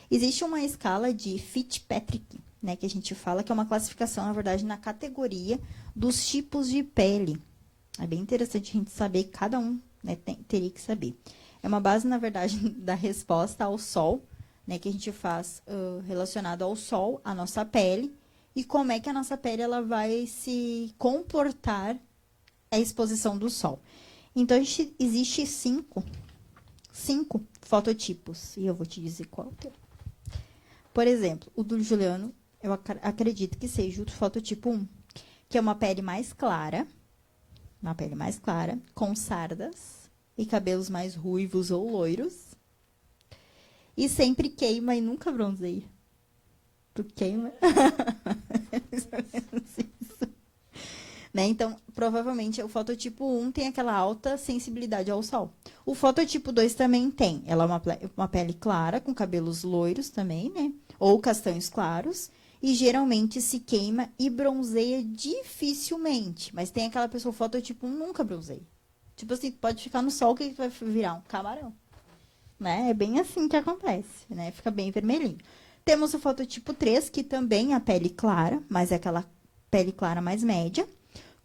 Existe uma escala de Fitzpatrick, né, que a gente fala que é uma classificação, na verdade, na categoria dos tipos de pele. É bem interessante a gente saber, cada um, né, teria que saber. É uma base, na verdade, da resposta ao sol, né, que a gente faz relacionado ao sol, à nossa pele, e como é que a nossa pele ela vai se comportar à exposição do sol. Então, existe cinco fototipos, e eu vou te dizer qual é o teu. Por exemplo, o do Juliano, eu acredito que seja o fototipo 1, que é uma pele mais clara, com sardas e cabelos mais ruivos ou loiros, e sempre queima e nunca bronzeia. Tu queima? É mais ou menos isso. Né? Então, provavelmente, o fototipo 1 tem aquela alta sensibilidade ao sol. O fototipo 2 também tem. Ela é uma pele clara, com cabelos loiros também, né? Ou castanhos claros. E geralmente se queima e bronzeia dificilmente. Mas tem aquela pessoa, fototipo 1 nunca bronzeia. Tipo assim, pode ficar no sol que vai virar um camarão. Né? É bem assim que acontece, né? Fica bem vermelhinho. Temos o fototipo 3, que também é a pele clara, mas é aquela pele clara mais média,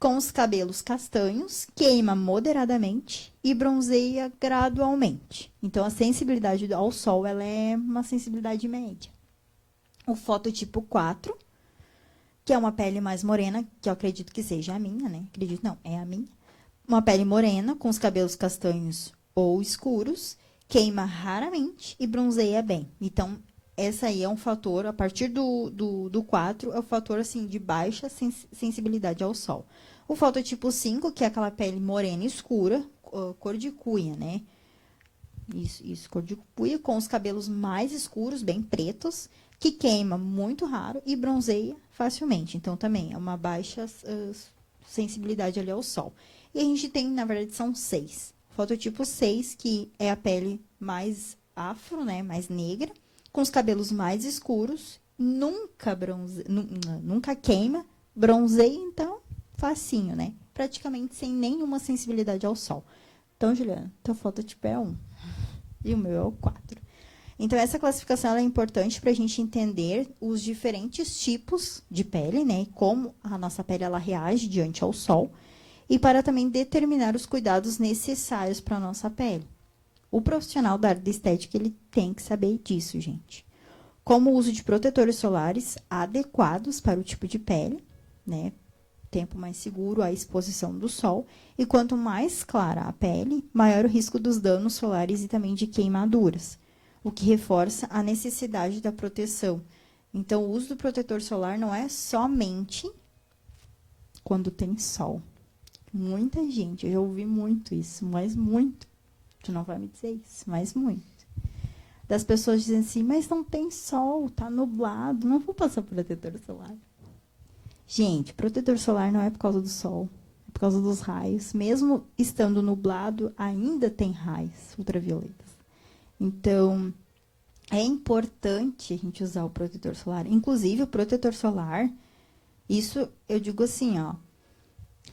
com os cabelos castanhos, queima moderadamente e bronzeia gradualmente. Então, a sensibilidade ao sol ela é uma sensibilidade média. O fototipo 4, que é uma pele mais morena, que eu acredito que seja a minha, né? Acredito não, é a minha. Uma pele morena, com os cabelos castanhos ou escuros, queima raramente e bronzeia bem. Então, essa aí é um fator, a partir do 4, é um fator assim, de baixa sensibilidade ao sol. O fototipo 5, que é aquela pele morena escura, cor de cuia, né? Isso, cor de cuia, com os cabelos mais escuros, bem pretos, que queima muito raro e bronzeia facilmente. Então, também é uma baixa sensibilidade ali ao sol. E a gente tem, na verdade, são 6. Fototipo 6, que é a pele mais afro, né? Mais negra, com os cabelos mais escuros, nunca queima, bronzeia, então, facinho, né? Praticamente sem nenhuma sensibilidade ao sol. Então, Juliana, teu fototipo é 1. E o meu é o 4. Então, essa classificação ela é importante para a gente entender os diferentes tipos de pele, né? E como a nossa pele ela reage diante ao sol. E para também determinar os cuidados necessários para a nossa pele. O profissional da área de estética ele tem que saber disso, gente. Como o uso de protetores solares adequados para o tipo de pele, né? Tempo mais seguro à exposição do sol. E quanto mais clara a pele, maior o risco dos danos solares e também de queimaduras, o que reforça a necessidade da proteção. Então, o uso do protetor solar não é somente quando tem sol. Muita gente, eu já ouvi muito isso, mas muito. Tu não vai me dizer isso, mas muito. Das pessoas dizendo assim, mas não tem sol, tá nublado, não vou passar protetor solar. Gente, protetor solar não é por causa do sol, é por causa dos raios. Mesmo estando nublado, ainda tem raios ultravioletas. Então, é importante a gente usar o protetor solar. Inclusive, o protetor solar, isso eu digo assim, ó,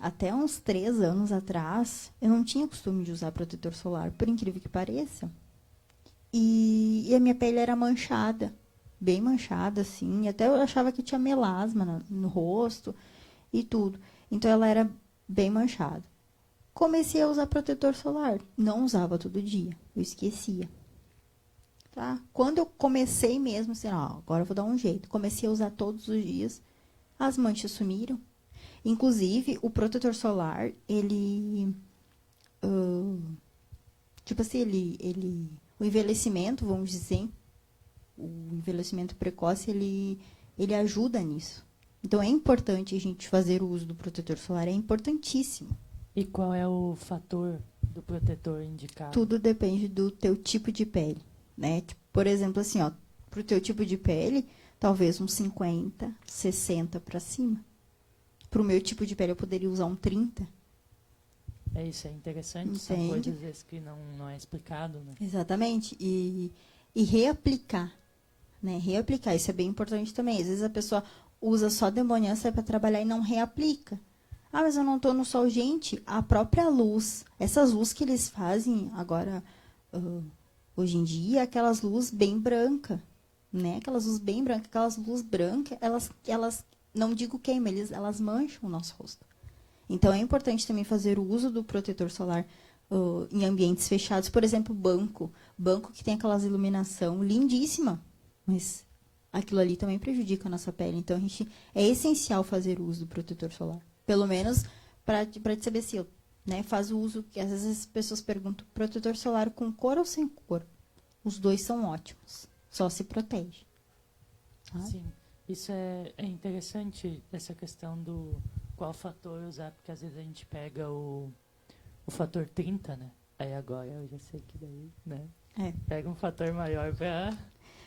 até uns 3 anos atrás, eu não tinha costume de usar protetor solar, por incrível que pareça. E a minha pele era manchada, bem manchada, assim. Até eu achava que tinha melasma no rosto e tudo. Então, ela era bem manchada. Comecei a usar protetor solar. Não usava todo dia, eu esquecia. Tá? Quando eu comecei mesmo, assim, ó, agora eu vou dar um jeito. Comecei a usar todos os dias, as manchas sumiram. Inclusive, o protetor solar, ele... tipo assim, o envelhecimento, vamos dizer, o envelhecimento precoce, ele ajuda nisso. Então, é importante a gente fazer o uso do protetor solar, é importantíssimo. E qual é o fator do protetor indicado? Tudo depende do teu tipo de pele, né? Por exemplo, assim, ó, pro teu tipo de pele, talvez uns 50, 60 para cima. Pro meu tipo de pele, eu poderia usar um 30. É isso, é interessante, são Entende? coisas às vezes que não é explicado, né? Exatamente. E reaplicar, né? Reaplicar, isso é bem importante também. Às vezes a pessoa usa só de manhã, sai para trabalhar e não reaplica. Ah, mas eu não estou no sol. Gente, a própria luz, essas luzes que eles fazem agora, hoje em dia, aquelas luzes bem brancas, né? Aquelas luzes bem brancas, aquelas luzes brancas, elas não digo queimam, elas mancham o nosso rosto. Então, é importante também fazer o uso do protetor solar em ambientes fechados. Por exemplo, banco. Banco que tem aquelas iluminação lindíssima, mas aquilo ali também prejudica a nossa pele. Então, é essencial fazer o uso do protetor solar. Pelo menos para te saber se né, faz o uso, que às vezes as pessoas perguntam, protetor solar com cor ou sem cor? Os dois são ótimos, só se protege. Tá? Sim, isso é interessante, essa questão do qual fator usar, porque às vezes a gente pega o fator 30, né? Aí agora eu já sei que daí, né? Pega um fator maior para...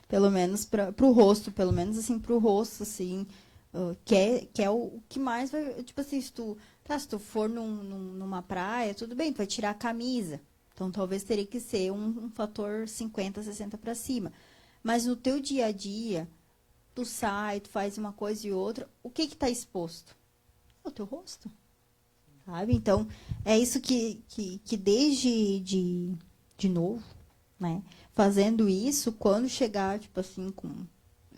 Pelo menos para o rosto, pelo menos assim, para o rosto, assim, que é o que mais vai, tipo assim, se tu for numa praia, tudo bem, tu vai tirar a camisa. Então, talvez teria que ser um fator 50, 60 para cima. Mas no teu dia a dia, tu sai, tu faz uma coisa e outra, o que está exposto? O teu rosto. Sabe? Então, é isso que desde de novo, né? Fazendo isso, quando chegar, tipo assim, com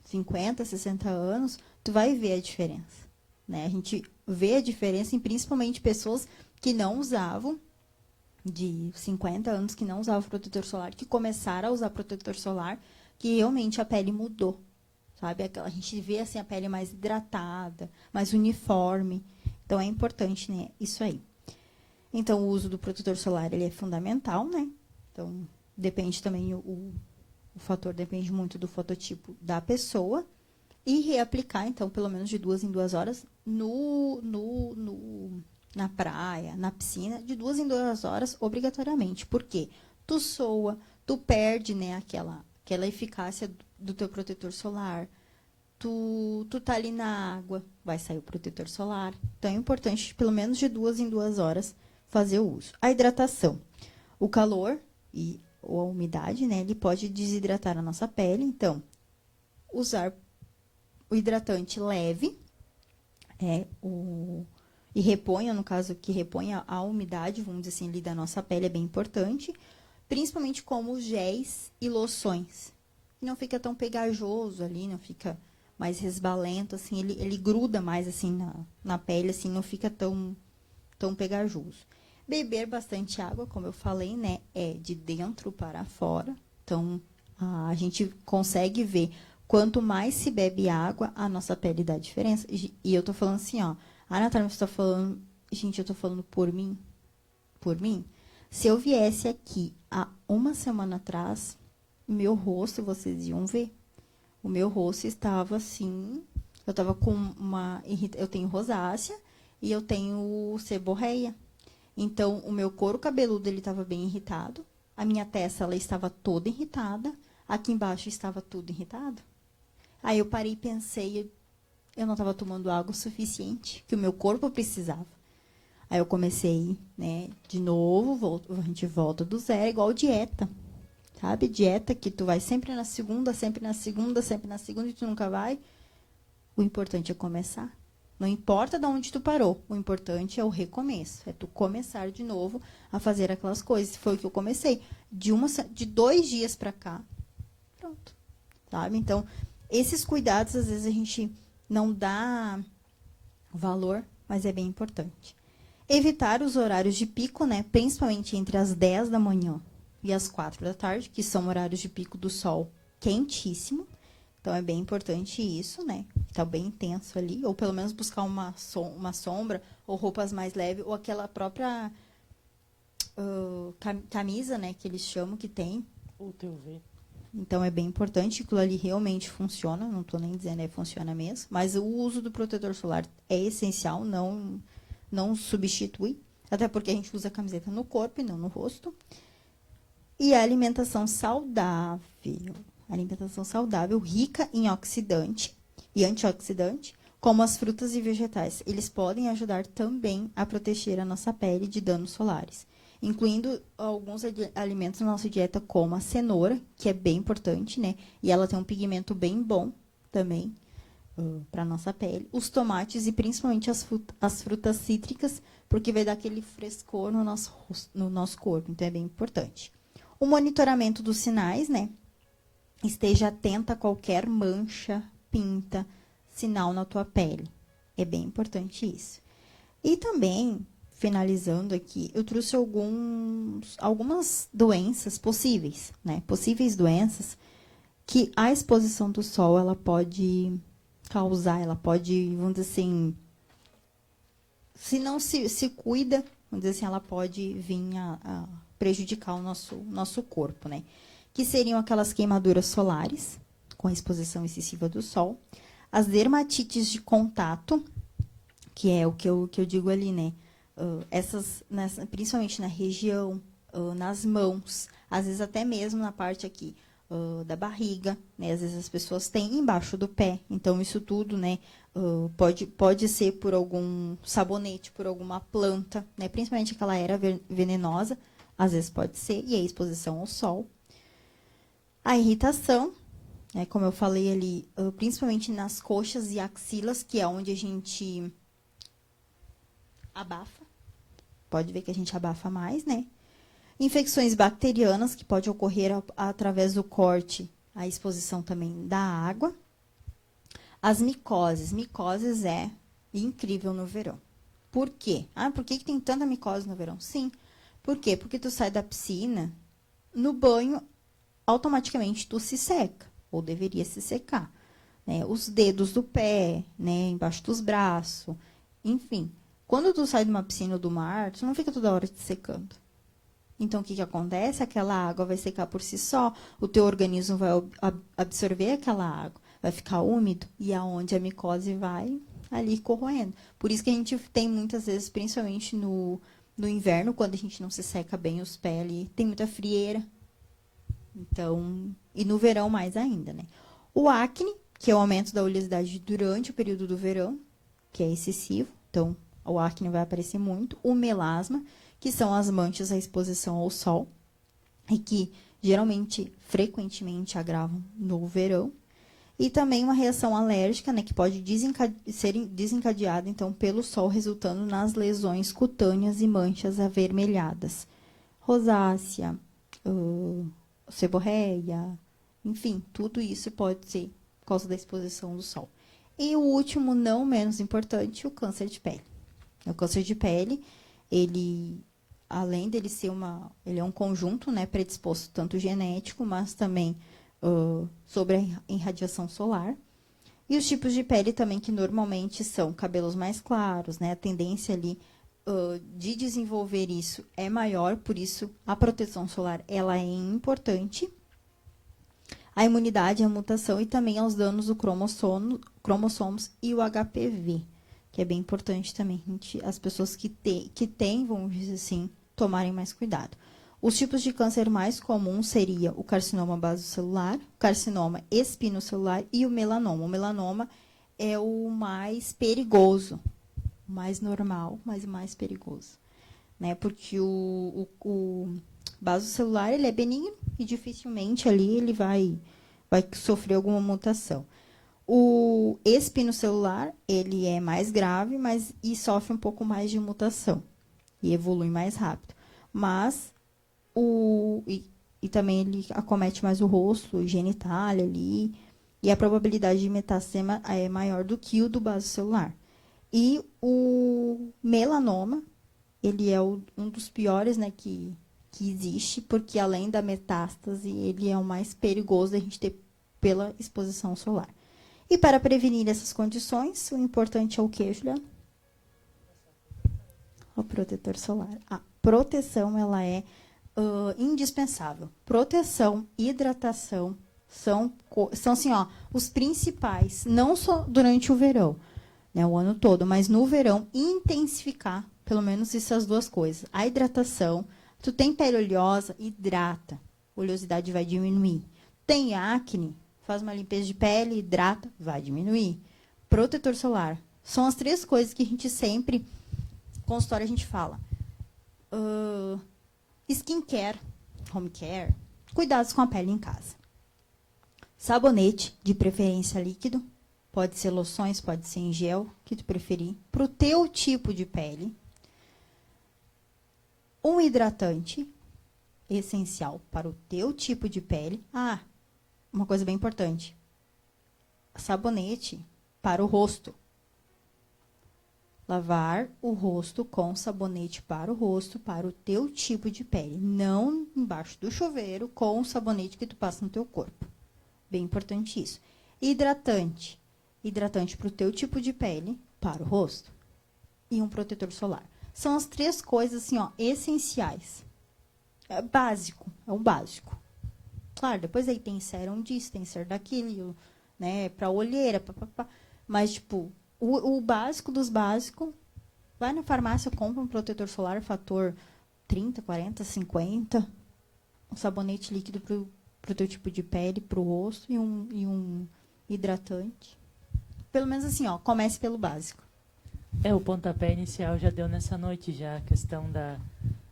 50, 60 anos, tu vai ver a diferença, né? A gente vê a diferença em principalmente pessoas que não usavam, de 50 anos, que não usavam protetor solar, que começaram a usar protetor solar, que realmente a pele mudou, sabe? A gente vê, assim, a pele mais hidratada, mais uniforme. Então, é importante, né? Isso aí. Então, o uso do protetor solar, ele é fundamental, né? Então, depende também, o fator depende muito do fototipo da pessoa. E reaplicar, então, pelo menos de 2 em 2 horas na praia, na piscina, de 2 em 2 horas, obrigatoriamente. Por quê? Tu soa, tu perde, né, aquela eficácia do teu protetor solar. Tu tá ali na água, vai sair o protetor solar. Então, é importante, pelo menos de 2 em 2 horas, fazer o uso. A hidratação. O calor ou a umidade, né, ele pode desidratar a nossa pele. Então, usar o hidratante leve, e reponha, no caso, que reponha a umidade, vamos dizer assim, ali da nossa pele, é bem importante. Principalmente como géis e loções. Não fica tão pegajoso ali, não fica mais resbalento, assim, ele gruda mais, assim, na pele, assim, não fica tão pegajoso. Beber bastante água, como eu falei, né, é de dentro para fora. Então, a gente consegue ver, quanto mais se bebe água, a nossa pele dá diferença. E eu tô falando assim, ó, Natália, você tá falando, gente, eu tô falando por mim? Por mim? Se eu viesse aqui há 1 semana atrás, meu rosto, vocês iam ver. O meu rosto estava assim, eu estava com eu tenho rosácea, e eu tenho seborreia. Então, o meu couro cabeludo ele estava bem irritado, a minha testa ela estava toda irritada, aqui embaixo estava tudo irritado. Aí eu parei e pensei, eu não estava tomando água o suficiente que o meu corpo precisava. Aí eu comecei, né, de novo, a gente volta do zero, igual dieta. Sabe? Dieta que tu vai sempre na segunda, sempre na segunda, sempre na segunda e tu nunca vai. O importante é começar. Não importa de onde tu parou, o importante é o recomeço. É tu começar de novo a fazer aquelas coisas. Foi o que eu comecei. De 2 dias para cá, pronto. Sabe? Então, esses cuidados, às vezes, a gente não dá valor, mas é bem importante. Evitar os horários de pico, né? Principalmente entre as 10 da manhã e as 4 da tarde, que são horários de pico do sol quentíssimo. Então, é bem importante isso, né? Está bem intenso ali. Ou, pelo menos, buscar uma sombra, ou roupas mais leves, ou aquela própria camisa, né? Que eles chamam que tem. UTUV. Então, é bem importante. Aquilo ali realmente funciona. Não estou nem dizendo, funciona mesmo. Mas o uso do protetor solar é essencial, não substitui. Até porque a gente usa a camiseta no corpo e não no rosto. E a alimentação saudável. Alimentação saudável, rica em oxidante e antioxidante, como as frutas e vegetais. Eles podem ajudar também a proteger a nossa pele de danos solares, incluindo alguns alimentos na nossa dieta, como a cenoura, que é bem importante, né? E ela tem um pigmento bem bom também para a nossa pele. Os tomates e principalmente as frutas cítricas, porque vai dar aquele frescor no nosso corpo, então é bem importante. O monitoramento dos sinais, né? Esteja atenta a qualquer mancha, pinta, sinal na tua pele. É bem importante isso. E também, finalizando aqui, eu trouxe algumas doenças possíveis, né? Possíveis doenças que a exposição do sol, ela pode causar, ela pode, vamos dizer assim, se não se cuida, vamos dizer assim, ela pode vir a prejudicar o nosso corpo, né? Que seriam aquelas queimaduras solares, com a exposição excessiva do sol, as dermatites de contato, que é o que eu digo ali, né? Principalmente na região, nas mãos, às vezes até mesmo na parte aqui da barriga, né? Às vezes as pessoas têm embaixo do pé, então isso tudo, né? Pode ser por algum sabonete, por alguma planta, né? Principalmente aquela era venenosa, às vezes pode ser, e a exposição ao sol. A irritação, né, como eu falei ali, principalmente nas coxas e axilas, que é onde a gente abafa. Pode ver que a gente abafa mais, né? Infecções bacterianas, que pode ocorrer através do corte, a exposição também da água. As micoses. Micoses é incrível no verão. Por quê? Por que tem tanta micose no verão? Sim. Por quê? Porque tu sai da piscina, no banho, automaticamente tu se seca, ou deveria se secar, né? Os dedos do pé, né? Embaixo dos braços, enfim. Quando tu sai de uma piscina ou do mar, tu não fica toda hora te secando. Então, o que acontece? Aquela água vai secar por si só, o teu organismo vai absorver aquela água, vai ficar úmido, e aonde a micose vai ali corroendo. Por isso que a gente tem muitas vezes, principalmente no inverno, quando a gente não se seca bem os pés ali, tem muita frieira. Então, e no verão mais ainda, né? O acne, que é o aumento da oleosidade durante o período do verão, que é excessivo. Então, o acne vai aparecer muito. O melasma, que são as manchas à exposição ao sol, e que geralmente, frequentemente, agravam no verão. E também uma reação alérgica, né, que pode ser desencadeada, então, pelo sol, resultando nas lesões cutâneas e manchas avermelhadas. Rosácea, seborreia, enfim, tudo isso pode ser por causa da exposição do sol. E o último, não menos importante, o câncer de pele. O câncer de pele, ele, além dele ser ele é um conjunto, né, predisposto tanto genético, mas também sobre a irradiação solar. E os tipos de pele também, que normalmente são cabelos mais claros, né, a tendência ali de desenvolver isso é maior, por isso a proteção solar ela é importante. A imunidade, a mutação e também aos danos do cromossomos e o HPV. que é bem importante também as pessoas que têm, vamos dizer assim, tomarem mais cuidado. Os tipos de câncer mais comuns seria o carcinoma basocelular, o carcinoma espinocelular e o melanoma. O melanoma é o mais perigoso, o mais normal, mas o mais perigoso, né? Porque o basocelular, ele é benigno e dificilmente ali ele vai sofrer alguma mutação. O espinocelular, ele é mais grave, e sofre um pouco mais de mutação e evolui mais rápido. Mas e também ele acomete mais o rosto, o genitália ali, e a probabilidade de metástase é maior do que o do basocelular. E o melanoma, ele é um dos piores, né, que existe, porque além da metástase, ele é o mais perigoso da gente ter pela exposição solar. E para prevenir essas condições, o importante é o quê, Juliana? O protetor solar. A proteção, ela é indispensável. Proteção, hidratação, são assim, ó, os principais, não só durante o verão, né, o ano todo, mas no verão, intensificar, pelo menos essas duas coisas. A hidratação, tu tem pele oleosa, hidrata, a oleosidade vai diminuir. Tem acne, faz uma limpeza de pele, hidrata, vai diminuir. Protetor solar, são as 3 coisas que a gente sempre, consultório a gente fala. Skincare, home care, cuidados com a pele em casa. Sabonete, de preferência líquido, pode ser loções, pode ser em gel, que tu preferir, para o teu tipo de pele. Um hidratante, essencial para o teu tipo de pele. Uma coisa bem importante, sabonete para o rosto. Lavar o rosto com sabonete para o rosto, para o teu tipo de pele. Não embaixo do chuveiro com o sabonete que tu passa no teu corpo. Bem importante isso. Hidratante. Hidratante para o teu tipo de pele, para o rosto. E um protetor solar. São as 3 coisas, assim, ó, essenciais. É básico, é o básico. Claro, depois aí tem sérum disso, tem sérum daquilo, né, para olheira, mas, tipo, o básico dos básicos, vai na farmácia, compra um protetor solar, fator 30, 40, 50, um sabonete líquido pro teu tipo de pele, pro rosto e um hidratante. Pelo menos assim, ó, comece pelo básico. O pontapé inicial já deu nessa noite, já a questão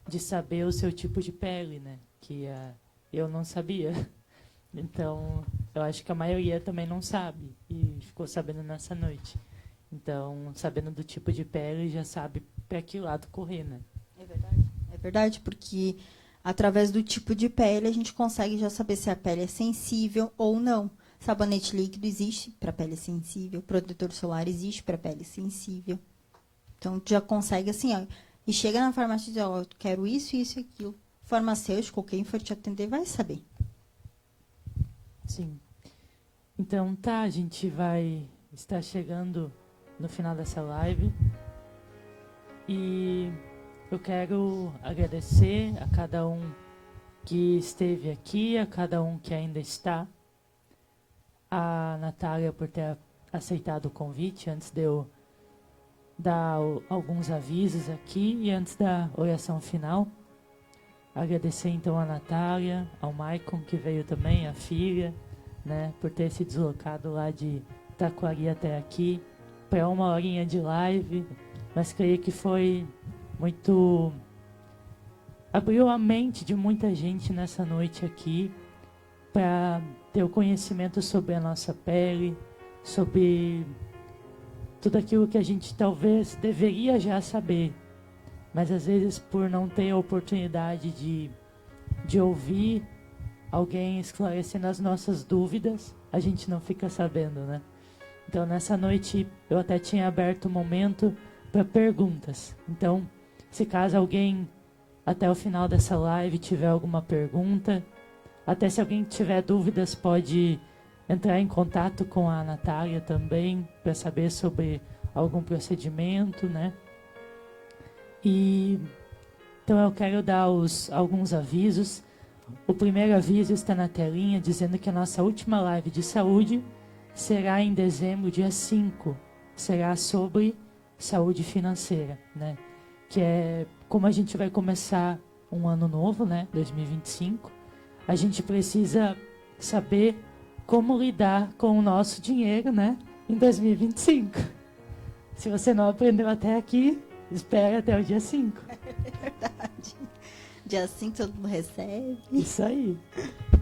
de saber o seu tipo de pele, né? Que eu não sabia. Então, eu acho que a maioria também não sabe e ficou sabendo nessa noite. Então, sabendo do tipo de pele, já sabe para que lado correr, né? É verdade. É verdade, porque através do tipo de pele a gente consegue já saber se a pele é sensível ou não. Sabonete líquido existe para pele sensível, protetor solar existe para pele sensível. Então, tu já consegue assim, ó, e chega na farmácia e diz, ó, eu quero isso, isso e aquilo. Farmacêutico, quem for te atender, vai saber. Sim. Então, a gente vai estar chegando no final dessa live. E eu quero agradecer a cada um que esteve aqui, a cada um que ainda está. A Natália por ter aceitado o convite antes de eu dar alguns avisos aqui e antes da oração final. Agradecer então a Natália, ao Maicon que veio também, a filha, né, por ter se deslocado lá de Taquari até aqui para 1 horinha de live, mas creio que foi muito... abriu a mente de muita gente nessa noite aqui para ter o conhecimento sobre a nossa pele, sobre tudo aquilo que a gente talvez deveria já saber, mas às vezes por não ter a oportunidade de ouvir alguém esclarecendo as nossas dúvidas, a gente não fica sabendo, né? Então nessa noite eu até tinha aberto um momento para perguntas. Então, se caso alguém até o final dessa live tiver alguma pergunta, até se alguém tiver dúvidas pode entrar em contato com a Natália também para saber sobre algum procedimento, né? E então eu quero dar alguns avisos. O primeiro aviso está na telinha dizendo que a nossa última live de saúde será em dezembro, dia 5. Será sobre saúde financeira, né? Que é como a gente vai começar um ano novo, né? 2025, a gente precisa saber como lidar com o nosso dinheiro, né? Em 2025. Se você não aprendeu até aqui, espere até o dia 5. É verdade. Dia 5 todo mundo recebe. Isso aí.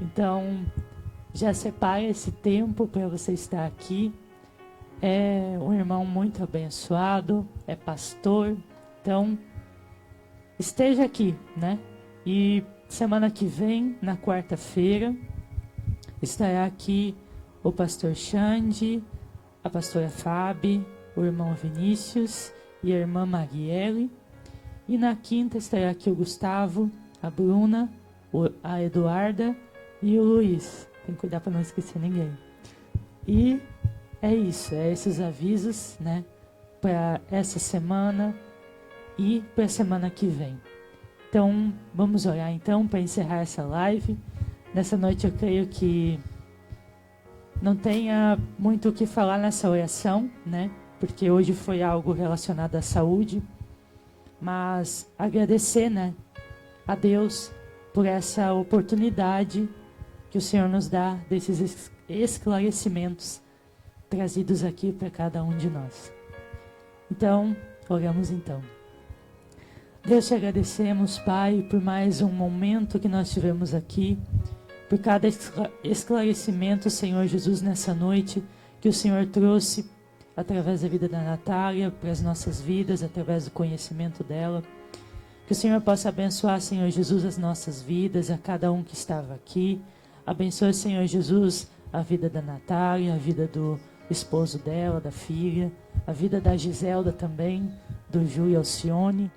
Então, já separe esse tempo para você estar aqui. É um irmão muito abençoado, é pastor. Então, esteja aqui, né? E semana que vem, na quarta-feira, estará aqui o pastor Xande, a pastora Fábio, o irmão Vinícius e a irmã Marielle. E na quinta estará aqui o Gustavo, a Bruna, a Eduarda e o Luiz. Tem que cuidar para não esquecer ninguém. E é isso, é esses avisos, né? Para essa semana e para a semana que vem. Então, vamos orar então para encerrar essa live. Nessa noite eu creio que não tenha muito o que falar nessa oração, né? Porque hoje foi algo relacionado à saúde. Mas agradecer, né, a Deus por essa oportunidade que o Senhor nos dá desses esclarecimentos trazidos aqui para cada um de nós. Então, oramos então. Deus, te agradecemos, Pai, por mais um momento que nós tivemos aqui, por cada esclarecimento, Senhor Jesus, nessa noite, que o Senhor trouxe através da vida da Natália, para as nossas vidas, através do conhecimento dela. Que o Senhor possa abençoar, Senhor Jesus, as nossas vidas, a cada um que estava aqui. Abençoe, Senhor Jesus, a vida da Natália, a vida do esposo dela, da filha, a vida da Giselda também, do Ju e Alcione.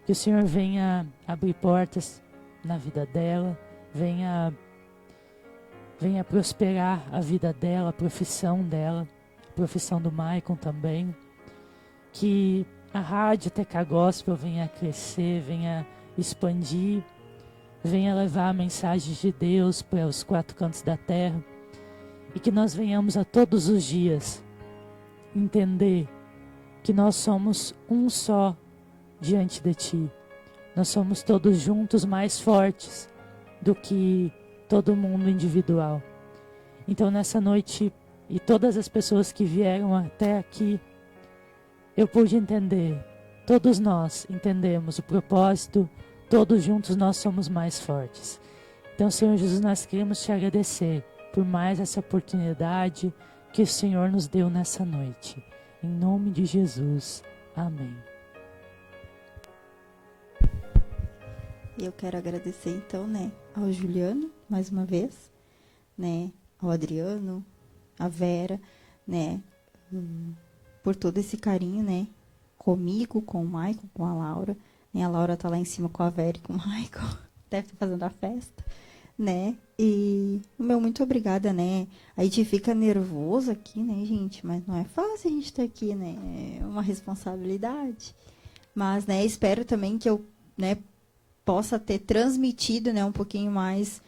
Que o Senhor venha abrir portas na vida dela, venha prosperar a vida dela, a profissão dela, a profissão do Maicon também. Que a rádio TK Gospel venha crescer, venha expandir, venha levar mensagens de Deus para os 4 cantos da terra. E que nós venhamos a todos os dias entender que nós somos um só diante de Ti. Nós somos todos juntos mais fortes do que todo mundo individual. Então nessa noite, e todas as pessoas que vieram até aqui, eu pude entender, todos nós entendemos o propósito, todos juntos nós somos mais fortes. Então, Senhor Jesus, nós queremos te agradecer por mais essa oportunidade que o Senhor nos deu nessa noite. Em nome de Jesus. Amém. E eu quero agradecer então, né, ao Juliano, mais uma vez, né, ao Adriano, a Vera, né, por todo esse carinho, né, comigo, com o Maicon, com a Laura, né, a Laura tá lá em cima com a Vera e com o Maicon, deve estar fazendo a festa, né, e meu muito obrigada, né, a gente fica nervoso aqui, né, gente, mas não é fácil a gente estar aqui, né, é uma responsabilidade, mas, né, espero também que eu, né, possa ter transmitido, né, um pouquinho mais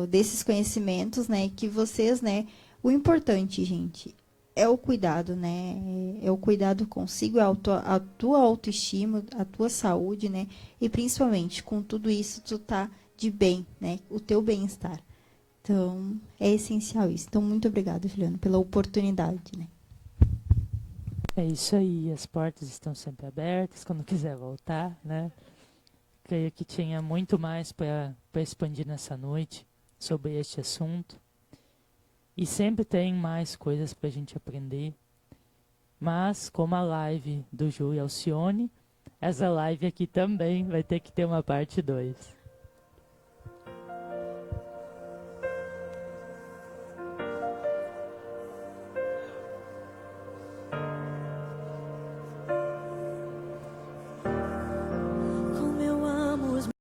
desses conhecimentos, né, que vocês, né, o importante, gente, é o cuidado, né, é o cuidado consigo, é a tua autoestima, a tua saúde, né, e principalmente com tudo isso tu tá de bem, né, o teu bem-estar. Então, é essencial isso. Então, muito obrigada, Juliano, pela oportunidade, né. É isso aí, as portas estão sempre abertas, quando quiser voltar, né. Creio que tinha muito mais para expandir nessa noite sobre este assunto. E sempre tem mais coisas para a gente aprender. Mas, como a live do Ju e Alcione, essa live aqui também vai ter que ter uma parte 2.